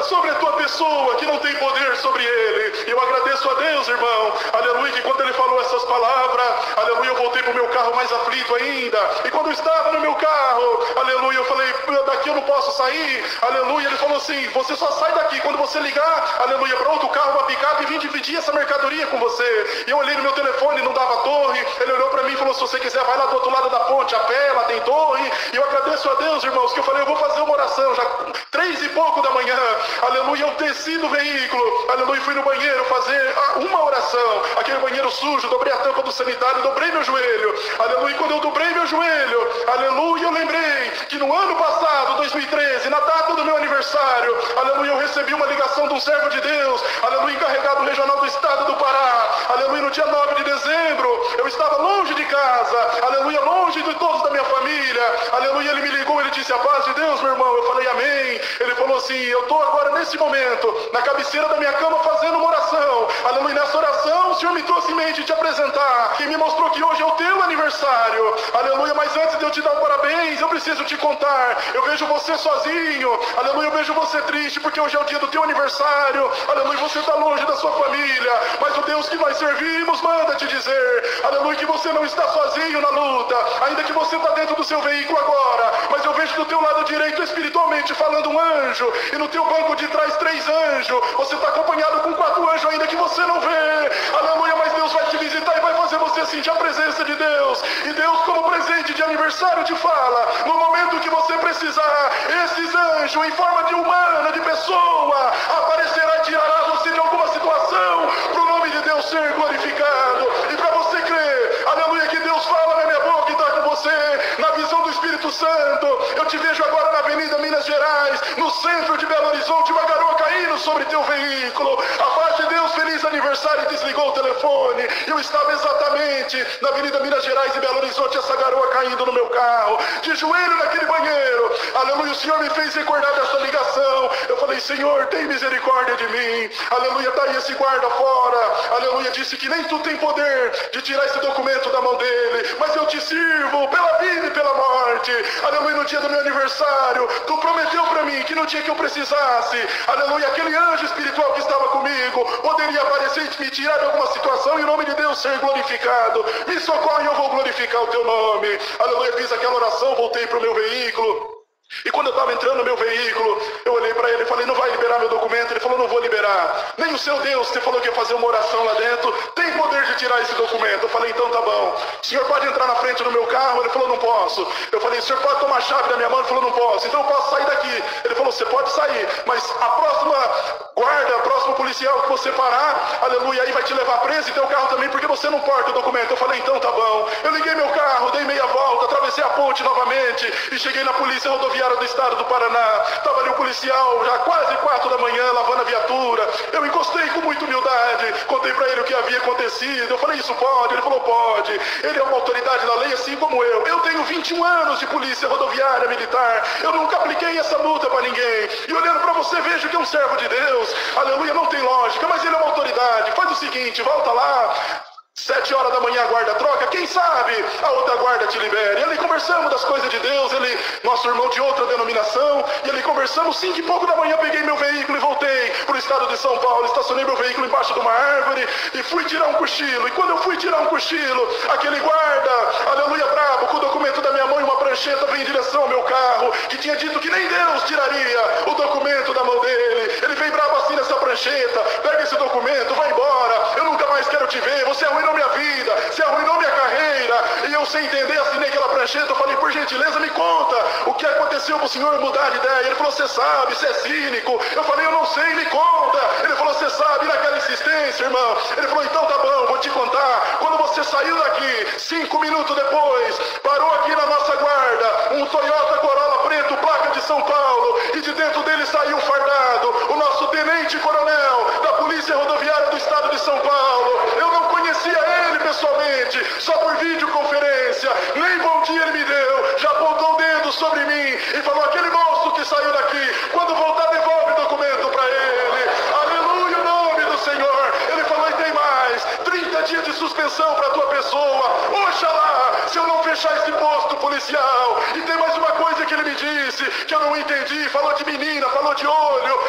sobre a tua pessoa, que não tem poder sobre ele. E eu agradeço a Deus, irmão, aleluia, que quando ele falou essas palavras, aleluia, eu voltei para o meu carro mais aflito ainda. E quando eu estava no meu carro, aleluia, eu falei, daqui eu não posso sair, aleluia. Ele falou assim, você só sai daqui quando você ligar, aleluia, para outro carro, uma picape, e vir dividir essa mercadoria com você. E eu olhei no meu telefone, não dava torre. Ele olhou para mim e falou, se você quiser, vai lá do outro lado da ponte, a pé, lá tem torre. E eu agradeço a Deus, irmãos, que eu falei, eu vou fazer uma oração, já 3 e pouco da manhã, aleluia, eu desci do veículo, aleluia, fui no banheiro fazer uma oração, aquele banheiro sujo, dobrei a tampa do sanitário, dobrei meu joelho, aleluia, e quando eu dobrei meu joelho, aleluia, eu lembrei que no ano passado, 2013, na data do meu aniversário, aleluia, eu recebi uma ligação de um servo de Deus, aleluia, encarregado regional do estado do Pará, aleluia, no dia 9 de dezembro, eu estava longe de casa, aleluia, longe de todos da minha família, aleluia, ele me ligou, ele disse, a paz de Deus, meu irmão, eu falei, amém. Ele falou assim, eu estou agora nesse momento, na cabeceira da minha cama fazendo uma oração, aleluia, nessa oração o Senhor me trouxe em mente te apresentar, e me mostrou que hoje é o teu aniversário, aleluia, mas antes de eu te dar um parabéns, eu preciso te contar, eu vejo você sozinho, aleluia, eu vejo você triste, porque hoje é o dia do teu aniversário, aleluia, você está longe da sua família, mas o Deus que nós servimos manda te dizer, aleluia, que você não está sozinho na luta, ainda que você está dentro do seu veículo agora, mas eu vejo do teu lado direito espiritualmente falando um anjo, e no teu banco de trás 3 anjos, você está acompanhado com 4 anjos ainda que você não vê, aleluia, mas Deus vai te visitar e vai fazer você sentir a presença de Deus, e Deus como presente de aniversário te fala, no momento que você precisar, esses anjos em forma de humana, de pessoa, aparecerá e tirará você de alguma situação, para o nome de Deus ser glorificado, e para você crer, aleluia, que Deus fala na minha boca e está com você, na visão do Espírito Santo, eu te vejo agora na Avenida Minas Gerais, no centro de Belo Horizonte, uma garoa caindo sobre teu veículo, a paz de Deus, feliz aniversário, e desligou o telefone, eu estava exatamente na Avenida Minas Gerais e Belo Horizonte, essa garoa caindo no meu carro, de joelho naquele banheiro, aleluia, o Senhor me fez recordar dessa ligação, eu falei, Senhor, tem misericórdia de mim, aleluia, está aí esse guarda fora, aleluia, disse que nem tu tem poder de tirar esse documento da mão dele, mas eu te sirvo pela vida e pela morte, aleluia, no dia do meu aniversário, tu prometeu para mim que no dia que eu precisasse, aleluia, aquele anjo espiritual que estava comigo, poderia aparecer e me tirar de alguma situação, e o nome de Deus ser glorificado, me socorre, eu vou glorificar o teu nome, aleluia, fiz aquela oração, voltei para o meu veículo, e quando eu estava entrando no meu veículo, eu olhei para ele e falei, não vai liberar meu documento? Ele falou, não vou liberar. Nem o seu Deus, você falou que ia fazer uma oração lá dentro, tem poder de tirar esse documento. Eu falei, então tá bom. O senhor pode entrar na frente do meu carro? Ele falou, não posso. Eu falei, o senhor pode tomar a chave da minha mão? Ele falou, não posso. Então eu posso sair daqui. Ele falou, você pode sair, mas a próxima guarda, a próxima policial que você parar, aleluia, aí vai te levar preso, e teu carro também, porque você não porta o documento. Eu falei, então tá bom. Eu liguei meu carro, dei meia volta, atravessei a ponte novamente, e cheguei na polícia rodoviária do estado do Paraná. Estava ali o policial, já quase 4 da manhã, lavando a viatura. Eu encostei com muita humildade, contei para ele o que havia acontecido. Eu falei, isso pode? Ele falou, pode. Ele é uma autoridade da lei, assim como eu. Eu tenho 21 anos de polícia rodoviária militar. Eu nunca apliquei essa multa para ninguém. E olhando para você, vejo que é um servo de Deus. Aleluia, não tem lógica, mas ele é uma autoridade. Faz o seguinte, volta lá. 7 horas da manhã a guarda troca, quem sabe a outra guarda te libere. E ali conversamos das coisas de Deus, ele, nosso irmão de outra denominação, e ali conversamos, 5 e pouco da manhã, peguei meu veículo e voltei para o estado de São Paulo, estacionei meu veículo embaixo de uma árvore e fui tirar um cochilo. E quando eu fui tirar um cochilo, aquele guarda, aleluia, brabo, com o documento da minha mão e uma prancheta, veio em direção ao meu carro, que tinha dito que nem Deus tiraria o documento da mão dele. Ele veio brabo assim nessa prancheta, pega esse documento, vai embora, eu nunca mais quero te ver, você arruinou minha vida, você arruinou minha carreira. E eu, sem entender, assinei aquela prancheta. Eu falei, por gentileza, me conta o que aconteceu para o senhor mudar de ideia. Ele falou, você sabe, você é cínico. Eu falei, eu não sei, me conta. Ele falou, você sabe, naquela insistência, irmão. Ele falou, então tá bom, vou te contar. Quando você saiu daqui, 5 minutos depois, parou aqui na nossa guarda um Toyota Corolla preto, placa de São Paulo, e de dentro dele saiu fardado o nosso tenente-coronel da Polícia Rodoviária do me disse que eu não entendi, falou de menina, falou de olho.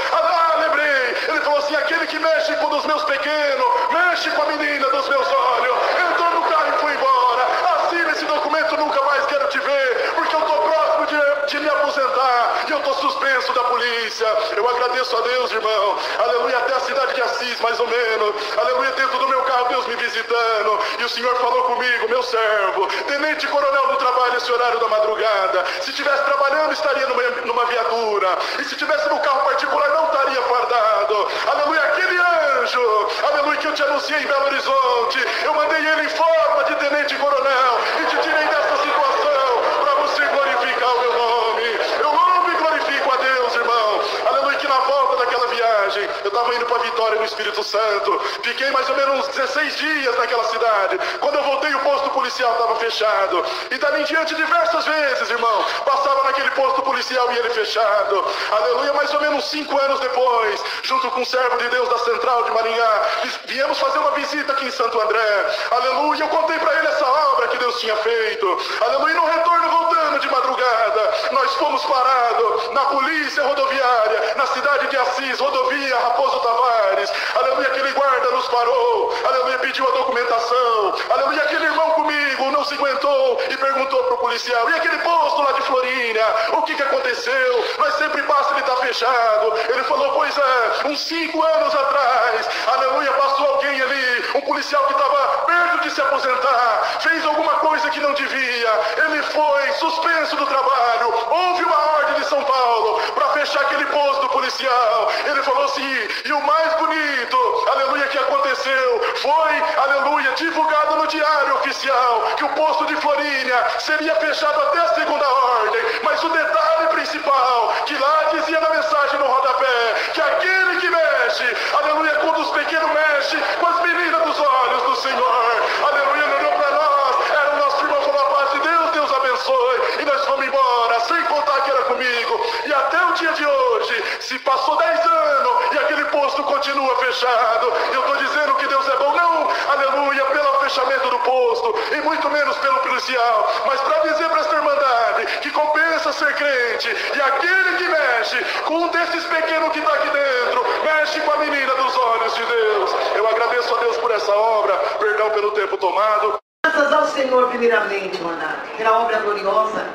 Lembrei. Ele falou assim, aquele que mexe com um dos meus pequenos, mexe com a menina dos meus olhos. Entrou no carro e foi embora. Assina esse documento, nunca mais quero te ver, porque eu estou próximo de me aposentar e eu estou suspenso da polícia. Eu agradeço a Deus, irmão. Aleluia, até a cidade de Assis, mais ou menos. Aleluia, dentro do meu carro, Deus me visitando. E o Senhor falou comigo, meu servo, tenente coronel do trabalho esse horário da madrugada. Se estivesse trabalhando, estaria numa viatura. E se estivesse no carro particular, não estaria fardado. Aleluia, aquele anjo, aleluia, que eu te anunciei em Belo Horizonte, eu mandei ele em forma de tenente coronel e te tirei dessa situação para você glorificar o meu nome. Eu louvo e glorifico a Deus, irmão. Aleluia, que na volta daquela viagem, eu estava indo para Vitória no Espírito Santo. Fiquei mais ou menos uns 16 dias naquela cidade. Quando eu voltei, o posto policial estava fechado. E dali em diante, diversas vezes, irmão, passava naquele posto policial e ele fechado. Aleluia, mais ou menos 5 anos depois, junto com um servo de Deus da Central de Maringá, viemos fazer uma visita aqui em Santo André. Aleluia, eu contei para ele essa obra que Deus tinha feito. Aleluia, e no retorno, voltando de madrugada, nós fomos parados na polícia rodoviária, na cidade de Assis, rodovia Raposo Tavares. Aleluia, aquele guarda nos parou. Aleluia, pediu a documentação. Aleluia, aquele irmão comigo não se aguentou e perguntou pro policial, e aquele posto lá de Florínia, o que aconteceu? Nós sempre passa, ele está fechado. Ele falou, pois é, uns 5 anos atrás, aleluia, passou alguém ali, um policial que estava perto de se aposentar, fez alguma coisa que não devia, ele foi suspenso do trabalho, houve uma ordem de São Paulo para fechar aquele posto policial. Ele falou assim, e o mais bonito, aleluia, que aconteceu, foi, aleluia, divulgado no Diário Oficial, que o posto de Florínia seria fechado até a segunda ordem, mas o detalhe principal, que lá dizia na mensagem no rodapé, que aquele que mexe, aleluia, quando os pequenos mexem com as meninas dos olhos do Senhor, aleluia, ele olhou para nós, era o nosso irmão, falou, a paz de Deus, Deus abençoe, e nós fomos embora, sem contar que era comigo, e até o dia de hoje, se passou 10 anos, e aquele posto continua fechado. Eu estou dizendo que Deus é bom, não, aleluia, pelo fechamento do posto, e muito menos pelo policial, mas para dizer para esta irmandade, que compensa ser crente, e aquele que mexe com um desses pequenos que está aqui dentro, mexe com a menina dos olhos de Deus. Eu agradeço a Deus por essa obra, perdão pelo tempo tomado. Graças ao Senhor, primeiramente, irmandade, pela obra gloriosa,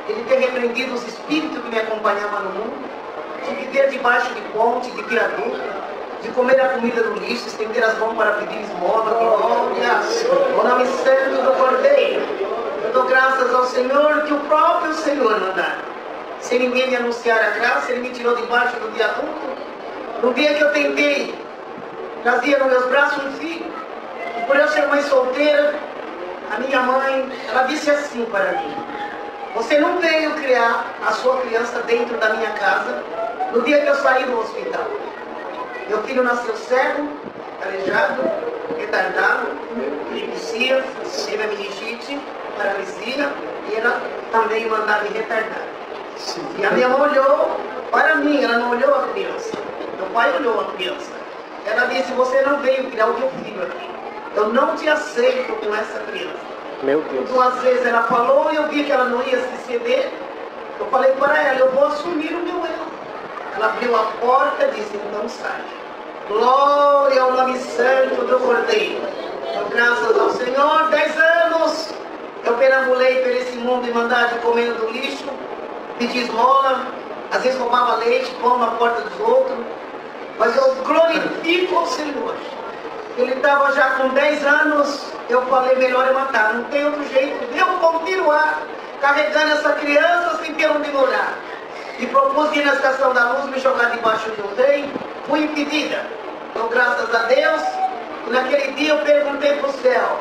Ele ter repreendido os espíritos que me acompanhavam no mundo, de viver debaixo de ponte, de viaduto, de comer a comida do lixo, estender as mãos para pedir esmola, glória, o nome santo do Cordeiro. Eu dou graças ao Senhor, que o próprio Senhor, irmandade, sem ninguém me anunciar a graça, Ele me tirou debaixo do viaduto. No dia que eu tentei, trazia nos meus braços um filho, e por eu ser mãe solteira, a minha mãe, ela disse assim para mim, você não veio criar a sua criança dentro da minha casa no dia que eu saí do hospital. Meu filho nasceu cego, aleijado, retardado, epilepsia, teve a meningite, paralisia, e ela também mandava retardar. E a minha mãe olhou para mim, ela não olhou a criança. Meu pai olhou a criança. Ela disse, você não veio criar o meu filho aqui. Eu não te aceito com essa criança. Meu Deus. 2 vezes ela falou e eu vi que ela não ia se ceder. Eu falei para ela, eu vou assumir o meu erro. Ela abriu a porta e disse, então sai. Glória ao nome santo do Cordeiro. Então, graças ao Senhor, 10 anos eu perambulei por esse mundo e mandava comendo do lixo, pedi esmola, às vezes roubava leite, pão na porta dos outros. Mas eu glorifico ao Senhor. Ele estava já com 10 anos, eu falei, melhor eu matar, não tem outro jeito. Eu continuar carregando essa criança sem ter onde morar. E propus ir na Estação da Luz, me jogar debaixo de um trem, fui impedida. Então, graças a Deus, naquele dia eu perguntei para o céu,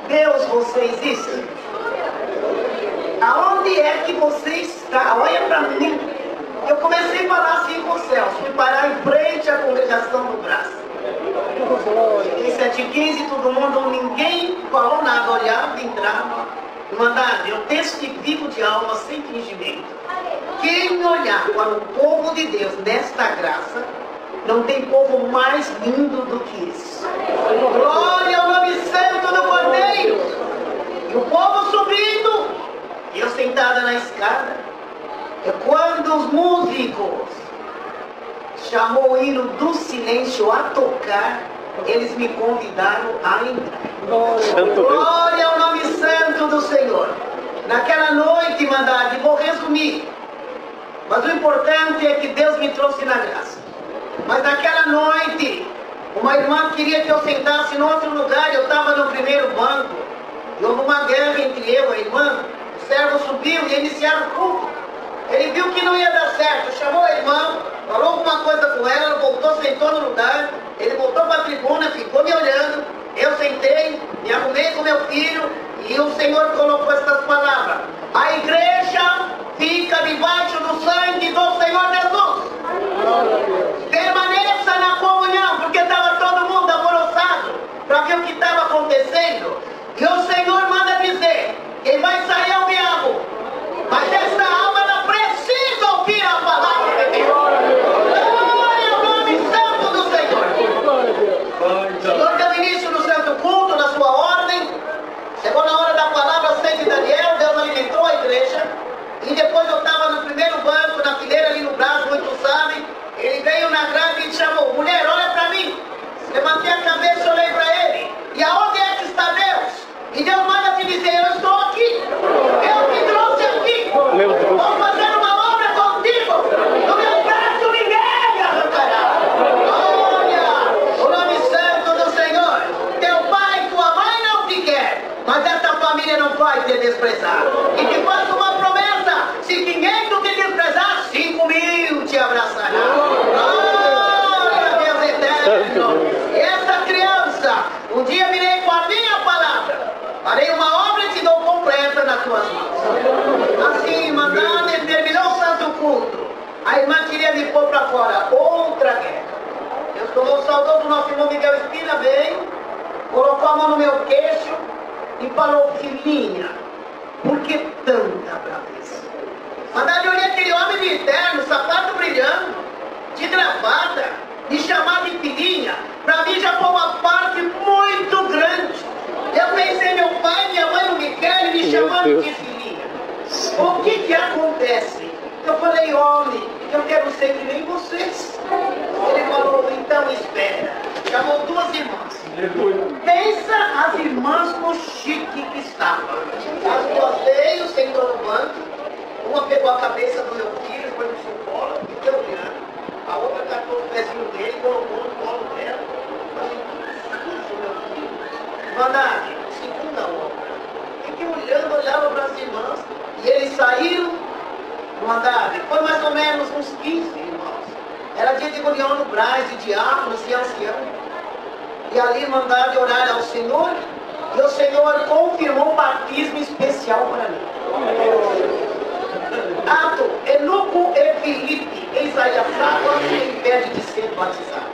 Deus, você existe? Aonde é que você está? Olha para mim. Eu comecei a falar assim com o céu, fui parar em frente à congregação do Braço. Em 7h15, todo mundo, ninguém falou nada, olhava, entrava. Irmandade, eu testifico de alma sem fingimento. Quem olhar para o povo de Deus nesta graça, não tem povo mais lindo do que esse. Glória ao nome santo do Cordeiro. E o povo subindo, e eu sentada na escada. E quando os músicos chamou o hino do silêncio a tocar, eles me convidaram a entrar. Glória ao nome santo do Senhor. Naquela noite, Irmandade, vou resumir, mas o importante é que Deus me trouxe na graça. Mas naquela noite, uma irmã queria que eu sentasse em outro lugar, eu estava no primeiro banco, e houve uma guerra entre eu e a irmã. O servo subiu e iniciaram o culto. Ele viu que não ia dar certo, chamou a irmã, falou alguma coisa com ela, ela voltou, sentou no lugar, ele voltou para a tribuna, ficou me olhando, eu sentei, me arrumei com meu filho, e o Senhor colocou essas palavras: a igreja fica debaixo do sangue do Senhor Jesus. Permaneça na comunhão, porque estava todo mundo alvoroçado para ver o que estava acontecendo. E o Senhor manda dizer: quem vai sair é o diabo, mas essa alma ela precisa ouvir a palavra de Deus. Glória ao nome santo do Senhor. O Senhor deu início no santo culto, na sua ordem. Chegou na hora da palavra, sede Daniel, Deus alimentou a igreja. E depois eu estava no primeiro banco, na fileira ali no braço, muitos sabem. Ele veio na grade e chamou: mulher, olha para mim. Levantei a cabeça e olhei para ele. E aonde é que está Deus? E Deus manda te dizer: eu estou aqui. Eu te trouxe aqui. Vou fazer uma obra contigo. No meu braço ninguém arrancará. Olha, o nome santo do Senhor. Teu pai e tua mãe não te quer, mas essa família não vai te desprezar. E te faço uma promessa: se 500 te desprezar, 5.000 te abraçará. Glória a Deus eterno. E essa criança, um dia virei com a minha palavra, farei uma obra e te dou completa nas tuas mãos. Assim, mandando, ele terminou o santo culto. A irmã queria me pôr para fora. Outra guerra. Deus tomou o saudoso nosso irmão Miguel Espina, veio, colocou a mão no meu queixo e falou: filhinha, por que tanta braveza? Mandar eu olhei aquele homem de terno, sapato brilhando, de gravata, me chamar de filhinha, para mim já foi uma parte muito grande. Eu pensei: meu pai e minha mãe não me querem, me chamando de filhinha. O que acontece? Eu falei: homem, eu quero ser que nem vocês. Ele falou: então espera. Chamou duas irmãs. Pensa as irmãs no chique que estavam. As duas veio, sentou no banco. Uma pegou a cabeça do meu filho, foi no seu colo, ficou olhando. A outra catou o pezinho dele, colocou no colo dela. Falei: sujo, meu filho. Mandade, segunda obra. Fiquei olhando, olhava para as irmãs. E eles saíram. Mandade, foi mais ou menos uns 15 irmãos. Era dia de reunião no Brás, de diáconos e anciãos. E ali mandaram orar ao Senhor. E o Senhor confirmou um batismo especial para mim. Ato, Eunuco e Filipe, eis aí as águas que impede de ser batizado.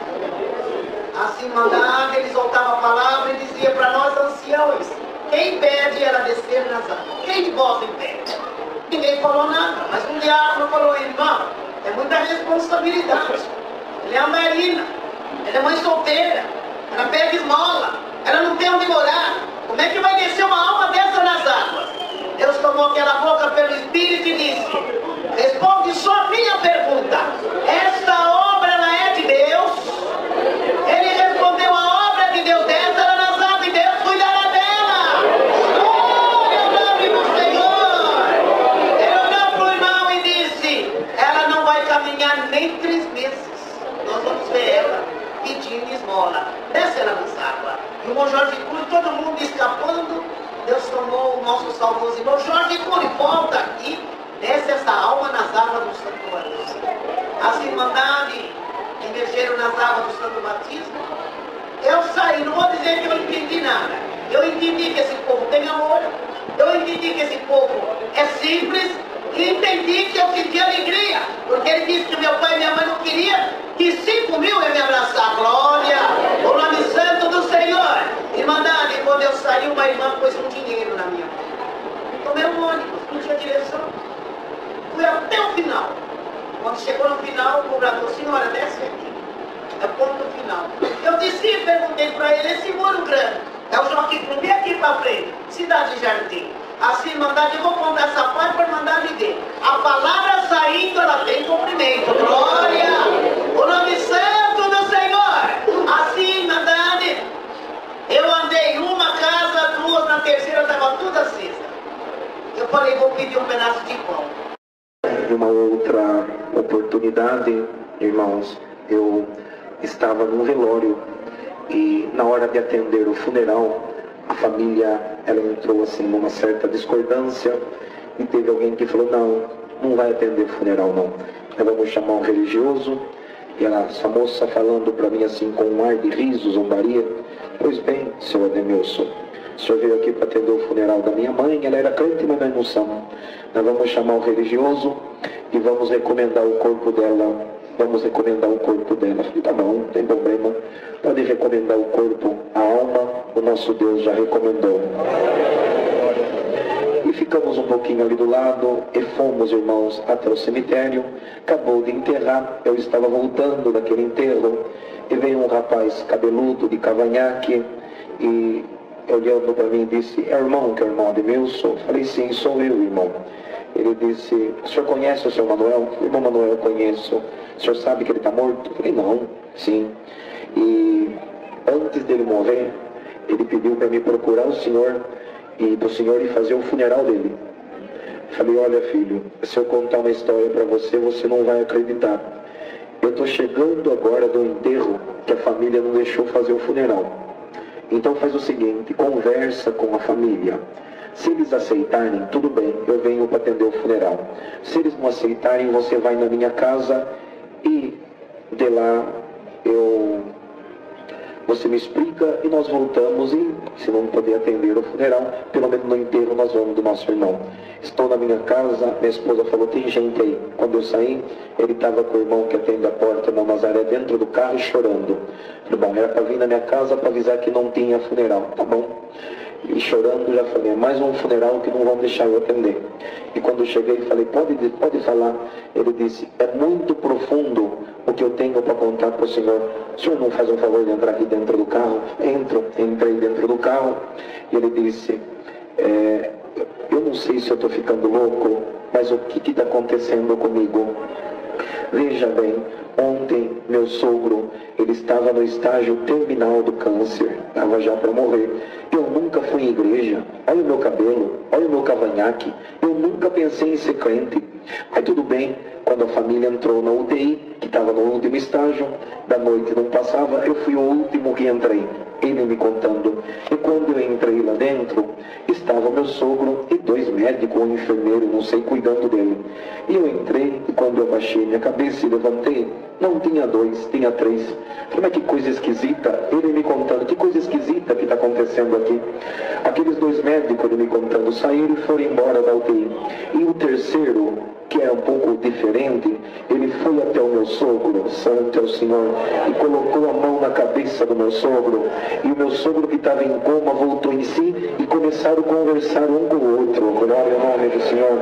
Assim mandava, eles soltavam a palavra e dizia para nós anciãos: quem impede ela descer nas águas? Quem de vós impede? Ninguém falou nada, mas um diácono falou: irmão, é muita responsabilidade. Ela é a Marina, ela é mãe solteira, ela pega esmola, ela não tem onde morar. Como é que vai descer uma alma dessa nas águas? Deus tomou aquela boca pelo Espírito e disse: responde só a minha pergunta. Esta obra ela é de Deus? Ele respondeu: a obra de Deus é essa, ela nas águas e Deus cuidará dela. Glória ao nome do Senhor. Ele olhou para o irmão e disse: ela não vai caminhar nem 3 meses. Nós vamos ver ela pedindo esmola. Desce ela nas águas. E o irmão Jorge Cruz, todo mundo escapando. Deus tomou o nosso saudoso irmão Jorge Cury, volta aqui, desce essa alma nas águas do santuário. As irmandades emergeram nas águas do santo batismo. Eu saí, não vou dizer que eu entendi nada. Eu entendi que esse povo tem amor, eu entendi que esse povo é simples, e entendi que eu senti alegria, porque ele disse que meu pai e minha mãe não queriam que 5.000 iam me abraçar. Glória, o nome santo do Senhor. Irmandade, quando eu saí, uma irmã pôs um dinheiro na minha mão. Tomei um ônibus, não tinha direção. Fui até o final. Quando chegou no final, o cobrador: senhora, desce aqui. É o ponto final. Eu desci e perguntei para ele: esse muro grande é o Joaquim Cruz, vem aqui para frente, Cidade Jardim. Assim, irmandade, eu vou contar essa parte para a irmandade ver. A palavra saindo, ela tem cumprimento. Glória! O nome santo do Senhor. Assim, irmandade, eu andei uma casa, duas, na terceira estava tudo acesa. Eu falei, vou pedir um pedaço de pão. Uma outra oportunidade, irmãos, eu estava num velório e na hora de atender o funeral, a família, ela entrou assim numa certa discordância e teve alguém que falou, não vai atender o funeral não, vamos chamar um religioso. E essa moça falando para mim assim com um ar de riso, zombaria, pois bem, senhor Ademilson, o senhor veio aqui para atender o funeral da minha mãe, ela era crente, mas nós não somos. Nós vamos chamar o religioso e vamos recomendar o corpo dela. Vamos recomendar o corpo dela. Falei, tá bom, não tem problema. Pode recomendar o corpo, a alma, o nosso Deus já recomendou. E ficamos um pouquinho ali do lado e fomos, irmãos, até o cemitério. Acabou de enterrar, eu estava voltando daquele enterro e veio um rapaz cabeludo de cavanhaque e olhando para mim disse, é irmão, que é o irmão Ademilson? Falei, sim, sou eu, irmão. Ele disse, o senhor conhece o seu Manuel? Irmão Manuel, eu conheço. O senhor sabe que ele está morto? Falei, não, sim. E antes dele morrer, ele pediu para me procurar o senhor e para o senhor ir fazer o funeral dele. Falei, olha filho, se eu contar uma história para você, você não vai acreditar. Eu estou chegando agora do enterro que a família não deixou fazer o funeral. Então faz o seguinte, conversa com a família. Se eles aceitarem, tudo bem, eu venho para atender o funeral. Se eles não aceitarem, você vai na minha casa e de lá você me explica e nós voltamos e se não puder atender o funeral, pelo menos no enterro nós vamos do nosso irmão. Estou na minha casa, minha esposa falou, tem gente aí. Quando eu saí, ele estava com o irmão que atende a porta, irmão Nazaré, dentro do carro chorando. Falei, bom, era para vir na minha casa para avisar que não tinha funeral, tá bom? E chorando, já falei, é mais um funeral que não vão deixar eu atender. E quando eu cheguei, falei, pode falar. Ele disse, é muito profundo o que eu tenho para contar para o senhor. O senhor não faz um favor de entrar aqui dentro do carro? Entrei dentro do carro. E ele disse, eu não sei se eu estou ficando louco, mas o que está acontecendo comigo? Veja bem, ontem meu sogro, ele estava no estágio terminal do câncer, estava já para morrer. Eu nunca fui em igreja, olha o meu cabelo, olha o meu cavanhaque, eu nunca pensei em ser crente. Mas tudo bem, quando a família entrou na UTI, que estava no último estágio, da noite não passava, eu fui o último que entrei. Ele me contando. E quando eu entrei lá dentro, estava meu sogro e 2 médicos, um enfermeiro, não sei, cuidando dele. E eu entrei, e quando eu baixei minha cabeça e levantei, não tinha 2, tinha 3. Falei, mas que coisa esquisita. Ele me contando, que coisa esquisita que está acontecendo aqui. Aqueles 2 médicos, ele me contando, saíram e foram embora da UTI. E o terceiro, que é um pouco diferente, ele foi até o meu sogro, santo é o Senhor, e colocou a mão na cabeça do meu sogro, e o meu sogro que estava em coma voltou em si e começaram a conversar um com o outro, glória ao nome do Senhor.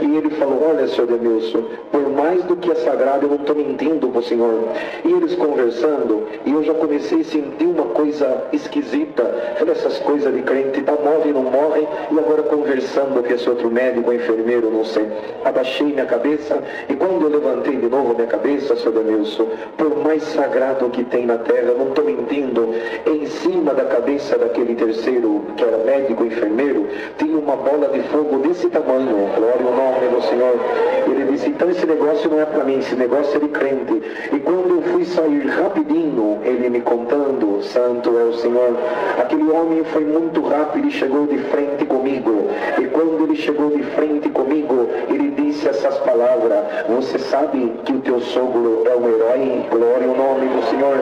E ele falou, olha, senhor Ademilson, por mais do que é sagrado, eu não estou mentindo para o Senhor. E eles conversando, e eu já comecei a sentir uma coisa esquisita, falei, essas coisas de crente, tá, morre e não morre, e agora conversando com esse outro médico, enfermeiro, não sei. Abaixei minha cabeça, e quando eu levantei de novo minha cabeça, senhor Ademilson, por mais sagrado que tem na terra, eu não estou mentindo, em cima da cabeça daquele terceiro, que era médico, enfermeiro, tinha uma bola de fogo desse tamanho, glória ao nome do Senhor. Ele disse, então esse negócio não é para mim, esse negócio é de crente. E quando eu fui sair rapidinho, ele me contando, santo é o Senhor, aquele homem foi muito rápido e chegou de frente comigo. E quando ele chegou de frente comigo, ele disse essas palavras, você sabe que o teu sogro é um herói, glória ao nome do Senhor.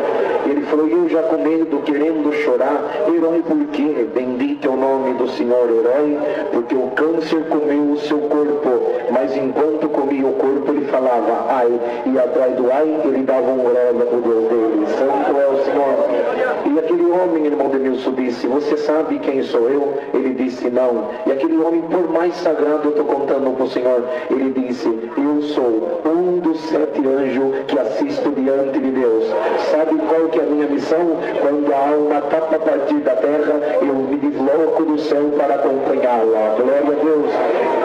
Ele falou, eu já com medo, querendo chorar, herói por quê? Bendito é o nome do Senhor, herói, porque o câncer comeu o seu corpo, mas enquanto comia o corpo ele falava ai, e atrás do ai ele dava um glória pro Deus dele, santo é o Senhor. E aquele homem, irmão Ademilson, disse, você sabe quem sou eu? Ele disse, não. E aquele homem, por mais sagrado, eu estou contando para o Senhor, ele disse, eu sou um dos 7 anjos que assisto diante de Deus. Sabe qual que é a minha missão? Quando a alma está para partir da terra, eu me desloco desloco do céu para acompanhá-la. Glória a Deus.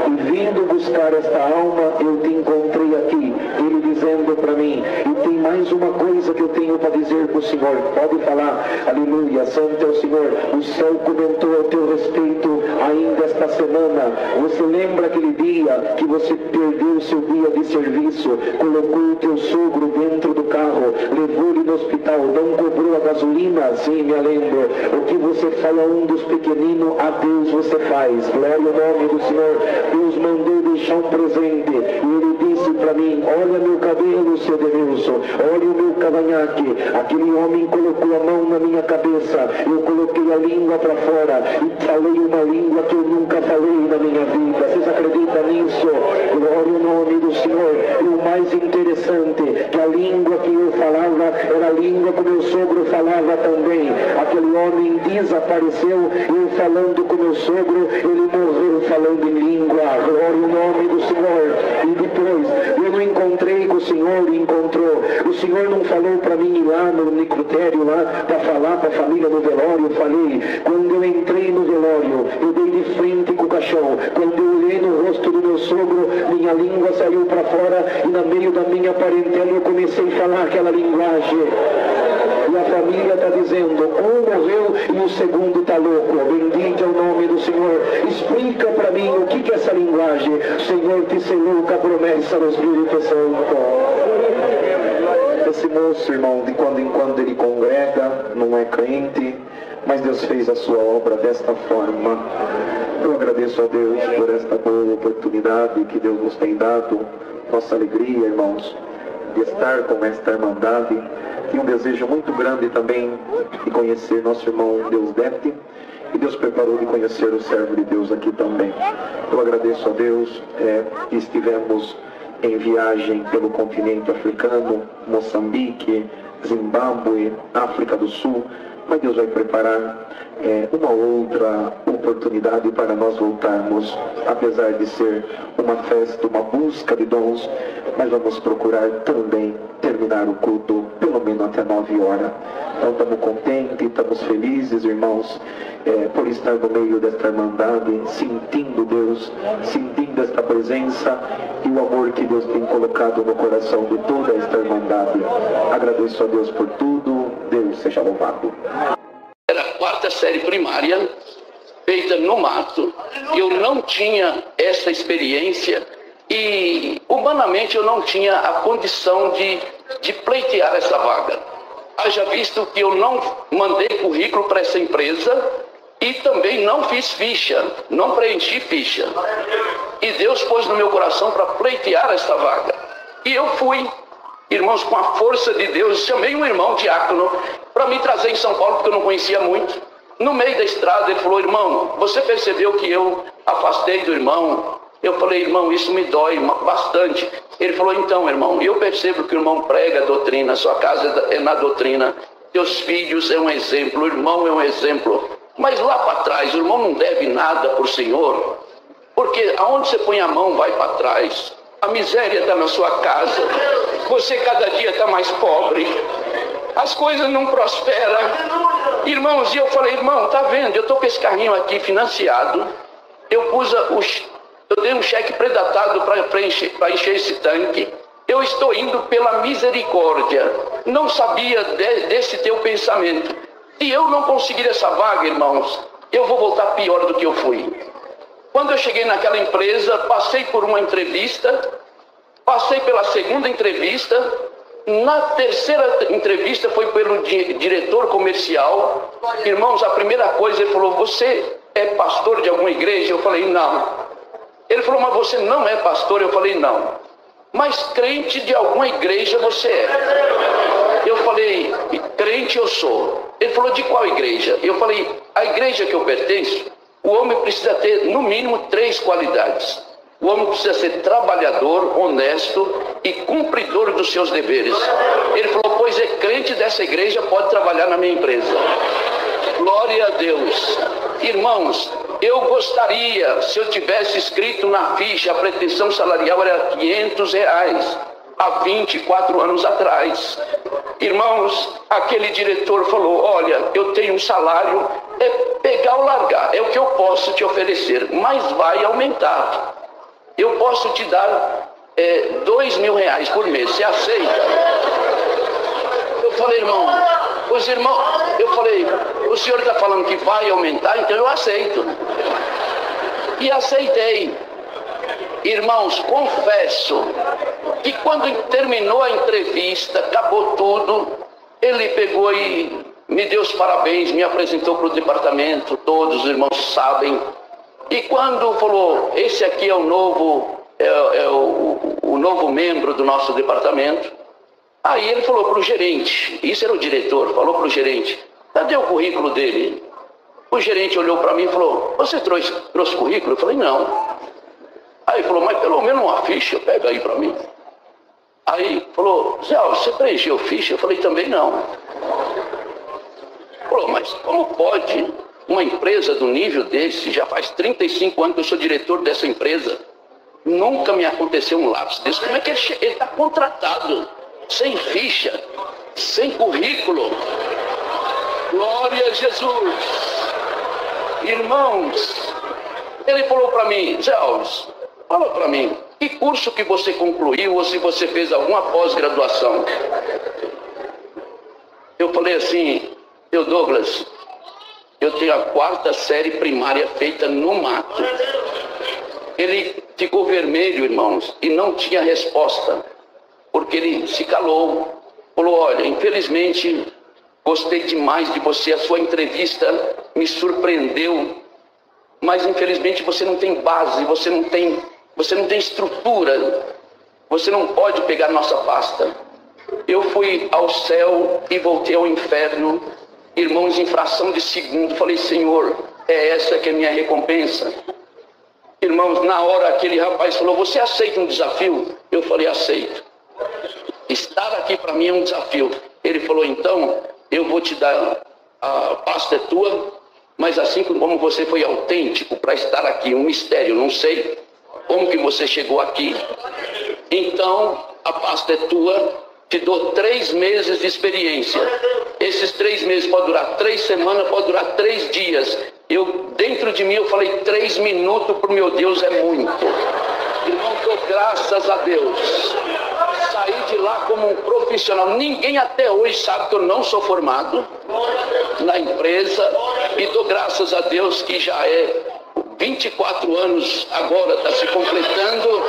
E vindo buscar esta alma, eu te encontrei aqui. Ele dizendo para mim, e tem mais uma coisa que eu tenho para dizer para o Senhor. Pode falar, aleluia, santo é o Senhor. O céu comentou a teu respeito ainda esta semana. Você lembra aquele dia que você perdeu o seu dia de serviço, colocou o teu sogro dentro do carro, levou-lhe no hospital, não cobrou a gasolina? Sim, me lembro. O que você fala a um dos pequeninos, a Deus você faz. Glória ao nome do Senhor. Deus mandou deixar um presente, e ele disse para mim, olha meu cabelo, seu Denilson, olha o meu cavanhaque. Aquele homem colocou a mão na minha cabeça, eu coloquei a língua para fora e falei uma língua que eu nunca falei na minha vida. Vocês acreditam nisso? Glória ao nome do Senhor. E o mais interessante, que a língua que eu falava era a língua que meu sogro falava também. Aquele homem desapareceu, eu falando com meu sogro, ele morreu falando em língua. Glória ao nome do Senhor. E depois, eu não encontrei com o Senhor, e encontrou. O Senhor não falou para mim ir lá no necrotério, lá, para falar para a família no velório. Eu falei, quando eu entrei no velório, eu dei de frente com o caixão. Quando eu olhei no rosto do meu sogro, minha língua saiu para fora, e no meio da minha parentela eu comecei a falar aquela linguagem. E a família está dizendo, um morreu e o segundo está louco. Bendito é o nome do Senhor. Explica para mim o que é essa linguagem. O Senhor te selou com a promessa do Espírito Santo. Esse moço, irmão, de quando em quando ele congrega, não é crente, mas Deus fez a sua obra desta forma. Eu agradeço a Deus por esta boa oportunidade que Deus nos tem dado. Nossa alegria, irmãos, de estar com esta irmandade. E um desejo muito grande também de conhecer nosso irmão Deus Dete. E Deus preparou de conhecer o servo de Deus aqui também. Eu agradeço a Deus que estivemos em viagem pelo continente africano, Moçambique, Zimbábue, África do Sul. Mas Deus vai preparar uma outra oportunidade para nós voltarmos, apesar de ser uma festa, uma busca de dons, mas vamos procurar também terminar o culto pelo menos até 9 horas. Então estamos contentes, estamos felizes, irmãos, por estar no meio desta irmandade, sentindo Deus, sentindo esta presença e o amor que Deus tem colocado no coração de toda esta irmandade. Agradeço a Deus por tudo. Deus seja louvado. Era a 4ª série primária, feita no mato. Eu não tinha essa experiência e, humanamente, eu não tinha a condição de pleitear essa vaga. Haja visto que eu não mandei currículo para essa empresa e também não fiz ficha, não preenchi ficha. E Deus pôs no meu coração para pleitear essa vaga. E eu fui. Irmãos, com a força de Deus, chamei um irmão diácono para me trazer em São Paulo, porque eu não conhecia muito. No meio da estrada, ele falou, irmão, você percebeu que eu afastei do irmão? Eu falei, irmão, isso me dói bastante. Ele falou, então, irmão, eu percebo que o irmão prega a doutrina, sua casa é na doutrina, teus filhos é um exemplo, o irmão é um exemplo. Mas lá para trás, o irmão não deve nada para o Senhor, porque aonde você põe a mão, vai para trás. A miséria está na sua casa, você cada dia está mais pobre, as coisas não prosperam. Irmãos, e eu falei, irmão, tá vendo, eu estou com esse carrinho aqui financiado, eu dei um cheque predatado para encher esse tanque, eu estou indo pela misericórdia, não sabia desse teu pensamento. Se eu não conseguir essa vaga, irmãos, eu vou voltar pior do que eu fui. Quando eu cheguei naquela empresa, passei por uma entrevista, passei pela segunda entrevista, na 3ª entrevista foi pelo diretor comercial. Irmãos, a primeira coisa, ele falou, você é pastor de alguma igreja? Eu falei, não. Ele falou, mas você não é pastor? Eu falei, não. Mas crente de alguma igreja você é? Eu falei, crente eu sou. Ele falou, de qual igreja? Eu falei, a igreja que eu pertenço, o homem precisa ter, no mínimo, 3 qualidades. O homem precisa ser trabalhador, honesto e cumpridor dos seus deveres. Ele falou, pois é crente dessa igreja, pode trabalhar na minha empresa. Glória a Deus. Irmãos, eu gostaria, se eu tivesse escrito na ficha, a pretensão salarial era R$500, há 24 anos atrás. Irmãos, aquele diretor falou, olha, eu tenho um salário, é pegar ou largar, é o que eu posso te oferecer, mas vai aumentar. Eu posso te dar R$2.000 por mês, você aceita? Eu falei, irmão, eu falei, o senhor está falando que vai aumentar, então eu aceito. E aceitei. Irmãos, confesso que quando terminou a entrevista, acabou tudo, ele pegou e me deu os parabéns, me apresentou para o departamento, todos os irmãos sabem. E quando falou, esse aqui é o novo, o novo membro do nosso departamento, aí ele falou para o gerente, isso era o diretor, falou para o gerente, cadê o currículo dele? O gerente olhou para mim e falou, você trouxe currículo? Eu falei, não. Aí ele falou, mas pelo menos uma ficha, pega aí para mim. Aí falou, Zé, você preencheu ficha? Eu falei, também não. Falou, mas como pode uma empresa do nível desse, já faz 35 anos que eu sou diretor dessa empresa, nunca me aconteceu um lapso desse. Como é que ele está contratado, sem ficha, sem currículo? Glória a Jesus. Irmãos, ele falou para mim, Zé Alves, fala para mim, que curso que você concluiu ou se você fez alguma pós-graduação? Eu falei assim, Douglas, eu tenho a 4ª série primária feita no mato. Ele ficou vermelho, irmãos, e não tinha resposta, porque ele se calou. Falou, olha, infelizmente, gostei demais de você, a sua entrevista me surpreendeu, mas infelizmente você não tem base, você não tem estrutura, você não pode pegar nossa pasta. Eu fui ao céu e voltei ao inferno, irmãos, em fração de segundo. Falei, Senhor, é essa que é a minha recompensa. Irmãos, na hora aquele rapaz falou, você aceita um desafio? Eu falei, aceito. Estar aqui para mim é um desafio. Ele falou, então, eu vou te dar, a pasta é tua, mas assim como você foi autêntico para estar aqui, um mistério, não sei como que você chegou aqui, então a pasta é tua, te dou 3 meses de experiência. Esses 3 meses pode durar 3 semanas, pode durar 3 dias. Dentro de mim eu falei, 3 minutos para o meu Deus é muito. Irmão, dou graças a Deus. Saí de lá como um profissional. Ninguém até hoje sabe que eu não sou formado na empresa. E dou graças a Deus que já é 24 anos agora, está se completando.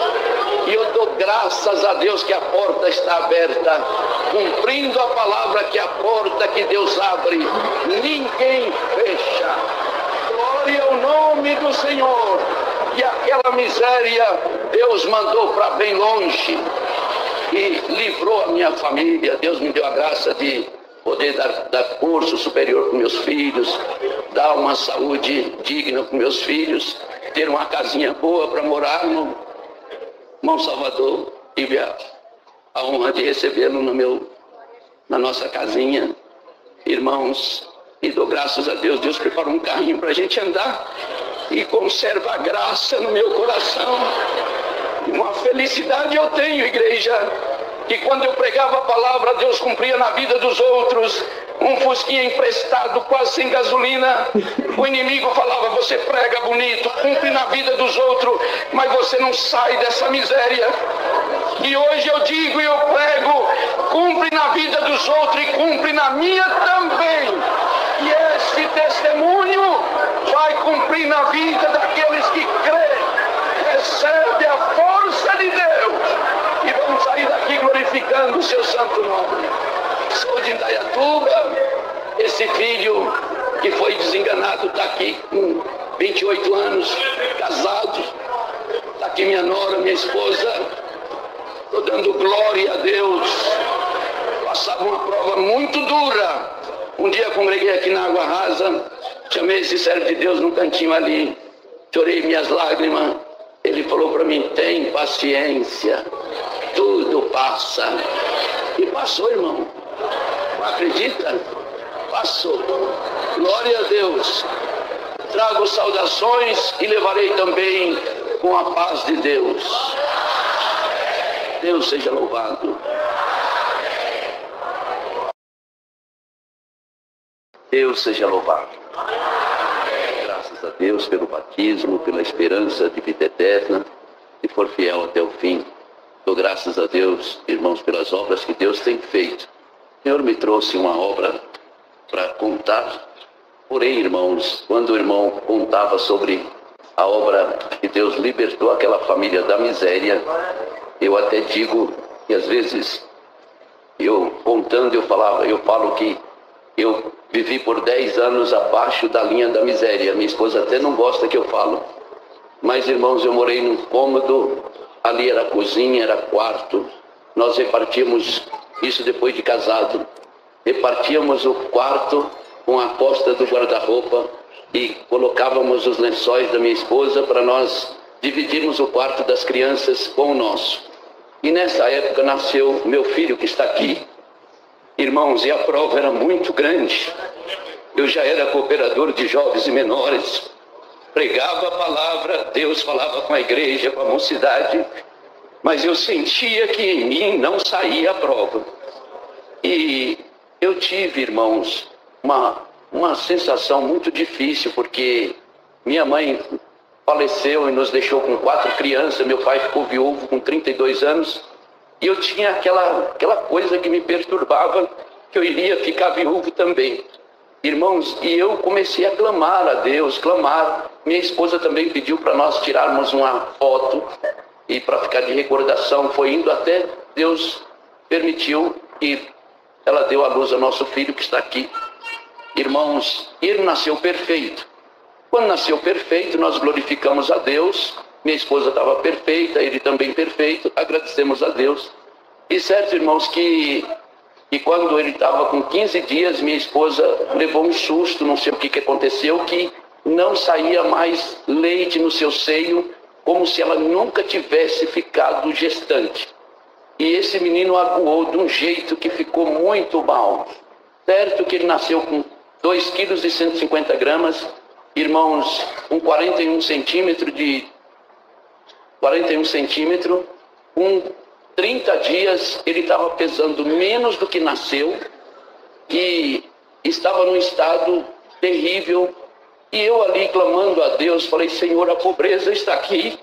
E eu dou graças a Deus que a porta está aberta, cumprindo a palavra que a porta que Deus abre, ninguém fecha. Glória ao nome do Senhor. E aquela miséria Deus mandou para bem longe e livrou a minha família. Deus me deu a graça de poder dar curso superior para meus filhos, dar uma saúde digna para meus filhos, ter uma casinha boa para morar no Irmão Salvador. Tive a honra de recebê-lo na nossa casinha, irmãos, e dou graças a Deus. Deus preparou um carrinho para a gente andar e conserva a graça no meu coração. Uma felicidade eu tenho, igreja, que quando eu pregava a palavra, Deus cumpria na vida dos outros. Um fusquinha emprestado, quase sem gasolina, o inimigo falava, você prega bonito, cumpre na vida dos outros, mas você não sai dessa miséria. E hoje eu digo e eu prego, cumpre na vida dos outros e cumpre na minha também. E esse testemunho vai cumprir na vida daqueles que creem, recebe a força de Deus e vão sair daqui glorificando o seu santo nome. Sou de Indaiatuba, esse filho que foi desenganado está aqui com 28 anos, casado, está aqui minha nora, minha esposa, estou dando glória a Deus. Passava uma prova muito dura. Um dia congreguei aqui na Água Rasa, chamei esse servo de Deus num cantinho ali, chorei minhas lágrimas. Ele falou para mim, tem paciência, tudo passa. E passou, irmão. Acredita? Passou. Glória a Deus. Trago saudações e levarei também com a paz de Deus. Deus seja louvado. Deus seja louvado. Graças a Deus pelo batismo, pela esperança de vida eterna, se for fiel até o fim. Dou graças a Deus, irmãos, pelas obras que Deus tem feito. O Senhor me trouxe uma obra para contar. Porém, irmãos, quando o irmão contava sobre a obra que Deus libertou aquela família da miséria, eu até digo que às vezes, eu contando, eu falo que eu vivi por 10 anos abaixo da linha da miséria. Minha esposa até não gosta que eu falo. Mas, irmãos, eu morei num cômodo, ali era cozinha, era quarto. Nós repartíamos, isso depois de casado, repartíamos o quarto com a costa do guarda-roupa e colocávamos os lençóis da minha esposa para nós dividirmos o quarto das crianças com o nosso. E nessa época nasceu meu filho que está aqui. Irmãos, e a prova era muito grande. Eu já era cooperador de jovens e menores, pregava a palavra, Deus falava com a igreja, com a mocidade, mas eu sentia que em mim não saía a prova. E eu tive, irmãos, uma sensação muito difícil, porque minha mãe faleceu e nos deixou com 4 crianças, meu pai ficou viúvo com 32 anos, e eu tinha aquela coisa que me perturbava, que eu iria ficar viúvo também. Irmãos, e eu comecei a clamar a Deus, clamar. Minha esposa também pediu para nós tirarmos uma foto, e para ficar de recordação, foi indo até Deus permitiu, e ela deu à luz ao nosso filho que está aqui. Irmãos, ele nasceu perfeito. Quando nasceu perfeito, nós glorificamos a Deus. Minha esposa estava perfeita, ele também perfeito, agradecemos a Deus. E certo, irmãos, que quando ele estava com 15 dias, minha esposa levou um susto, não sei o que aconteceu, que não saía mais leite no seu seio, como se ela nunca tivesse ficado gestante. E esse menino aguou de um jeito que ficou muito mal. Certo que ele nasceu com 2 quilos e 150 gramas, irmãos, com 41 centímetros, com 30 dias ele estava pesando menos do que nasceu e estava num estado terrível. E eu ali clamando a Deus, falei: Senhor, a pobreza está aqui,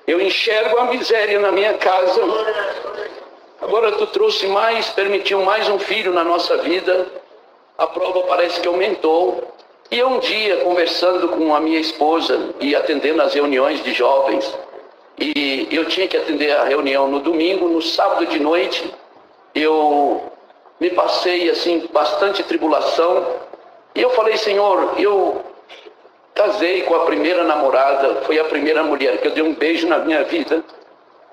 eu enxergo a miséria na minha casa, agora tu permitiu mais um filho na nossa vida, a prova parece que aumentou. E um dia, conversando com a minha esposa e atendendo as reuniões de jovens, e eu tinha que atender a reunião no domingo, no sábado de noite, eu me passei assim, bastante tribulação, e eu falei: Senhor, eu casei com a primeira namorada, foi a primeira mulher que eu dei um beijo na minha vida,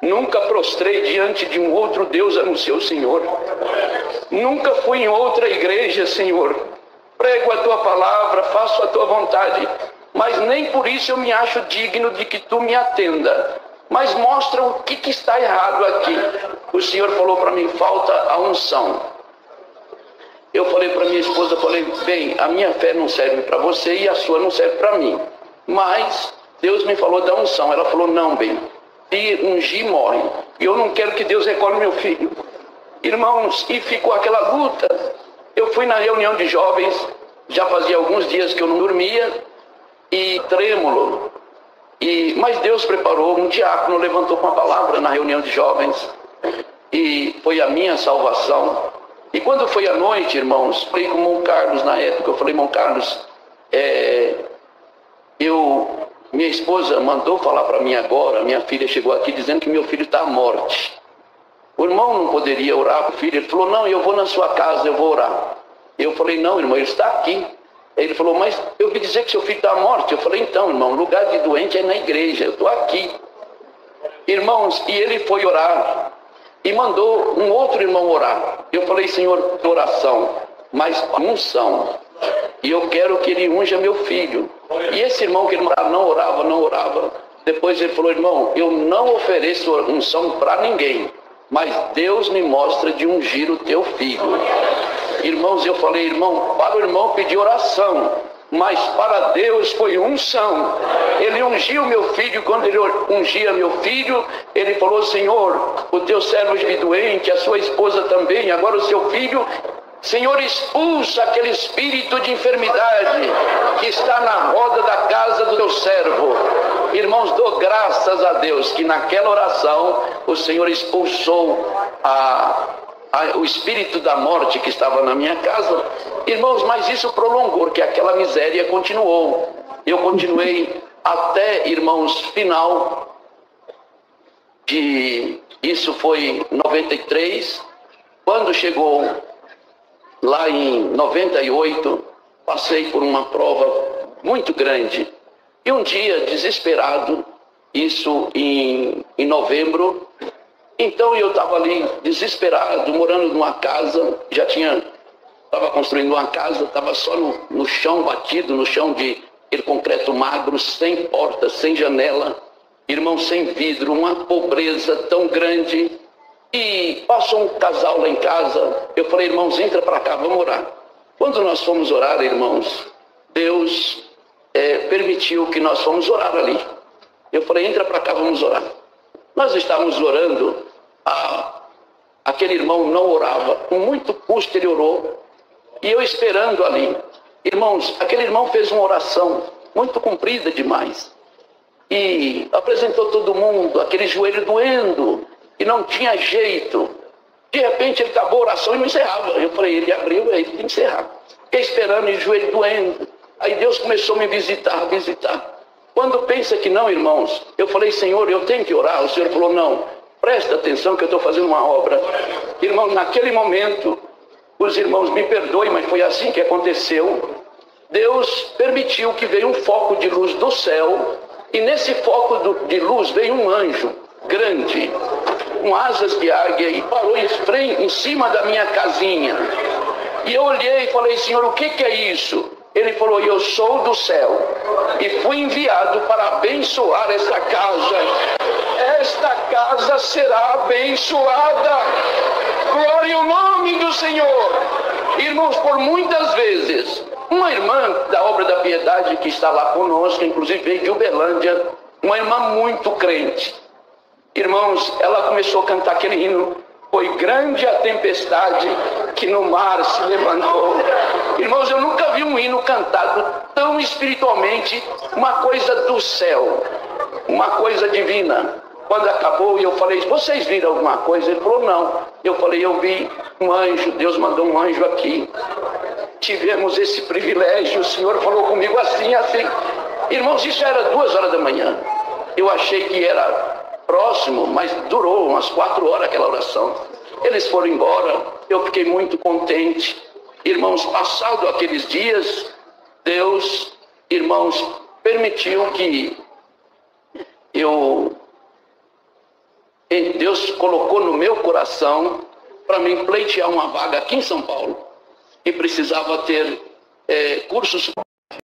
nunca prostrei diante de um outro Deus a não ser o Senhor, nunca fui em outra igreja, Senhor, prego a Tua palavra, faço a Tua vontade, mas nem por isso eu me acho digno de que Tu me atenda. Mas mostra o que está errado aqui. O Senhor falou para mim: falta a unção. Eu falei para minha esposa, bem, a minha fé não serve para você e a sua não serve para mim. Mas Deus me falou da unção. Ela falou: não, bem, se ungir, morre. E eu não quero que Deus recolhe meu filho. Irmãos, e ficou aquela luta. Eu fui na reunião de jovens, já fazia alguns dias que eu não dormia, e trêmulo. Mas Deus preparou, um diácono levantou com a palavra na reunião de jovens, e foi a minha salvação. E quando foi à noite, irmãos, falei com o irmão Carlos na época, eu falei: irmão Carlos, minha esposa mandou falar para mim agora, minha filha chegou aqui dizendo que meu filho está à morte. O irmão não poderia orar para o filho, ele falou: não, eu vou na sua casa, eu vou orar. Eu falei: não, irmão, ele está aqui. Ele falou: mas eu ouvi dizer que seu filho está à morte. Eu falei: então, irmão, lugar de doente é na igreja, eu estou aqui. Irmãos, e ele foi orar e mandou um outro irmão orar. Eu falei: Senhor, oração, mas unção. E eu quero que ele unja meu filho. E esse irmão que ele não orava. Depois ele falou: irmão, eu não ofereço unção para ninguém, mas Deus me mostra de ungir o teu filho. Irmãos, eu falei: irmão, para o irmão pedir oração, mas para Deus foi unção. Ele ungiu meu filho. Quando ele ungia meu filho, ele falou: Senhor, o teu servo vive doente, a sua esposa também, agora o seu filho Senhor, expulsa aquele espírito de enfermidade que está na roda da casa do teu servo. Irmãos, dou graças a Deus que naquela oração o Senhor expulsou o espírito da morte que estava na minha casa. Irmãos, mas isso prolongou, porque aquela miséria continuou. Eu continuei até, irmãos, final de... Isso foi em 93. Quando chegou lá em 98, passei por uma prova muito grande. E um dia, desesperado, isso em novembro, então eu estava ali desesperado, morando numa casa, estava construindo uma casa, estava só no chão batido, no chão de concreto magro, sem porta, sem janela, irmão, sem vidro, uma pobreza tão grande. E passou um casal lá em casa, eu falei, irmãos, entra para cá, vamos orar. Quando nós fomos orar, irmãos, Deus permitiu que nós fomos orar ali. Eu falei, entra para cá, vamos orar. Nós estávamos orando, aquele irmão não orava, com muito custo ele orou, e eu esperando ali. Irmãos, aquele irmão fez uma oração muito comprida demais, e apresentou todo mundo, aquele joelho doendo, e não tinha jeito. De repente ele acabou a oração e não encerrava. Eu falei, ele abriu, ele tem que encerrar. Fiquei esperando e o joelho doendo. Aí Deus começou a me visitar. Quando pensa que não, irmãos, eu falei, Senhor, eu tenho que orar. O Senhor falou, não, presta atenção que eu estou fazendo uma obra. Irmão, naquele momento, os irmãos me perdoem, mas foi assim que aconteceu. Deus permitiu que veio um foco de luz do céu, e nesse foco de luz veio um anjo grande, com asas de águia, e parou em cima da minha casinha. E eu olhei e falei, Senhor, o que é isso? Ele falou, eu sou do céu e fui enviado para abençoar esta casa. Esta casa será abençoada. Glória ao nome do Senhor. Irmãos, por muitas vezes, uma irmã da Obra da Piedade que está lá conosco, inclusive veio de Uberlândia, uma irmã muito crente. Irmãos, ela começou a cantar aquele hino, foi grande a tempestade que no mar se levantou. Irmãos, eu nunca vi um hino cantado tão espiritualmente, uma coisa do céu, uma coisa divina. Quando acabou, eu falei, vocês viram alguma coisa? Ele falou, não. Eu falei, eu vi um anjo, Deus mandou um anjo aqui. Tivemos esse privilégio, o Senhor falou comigo assim. Irmãos, isso era 2 horas da manhã. Eu achei que era próximo, mas durou umas 4 horas aquela oração. Eles foram embora, eu fiquei muito contente. Irmãos, passado aqueles dias, Deus, irmãos, permitiu que Deus colocou no meu coração para mim pleitear uma vaga aqui em São Paulo. E precisava ter cursos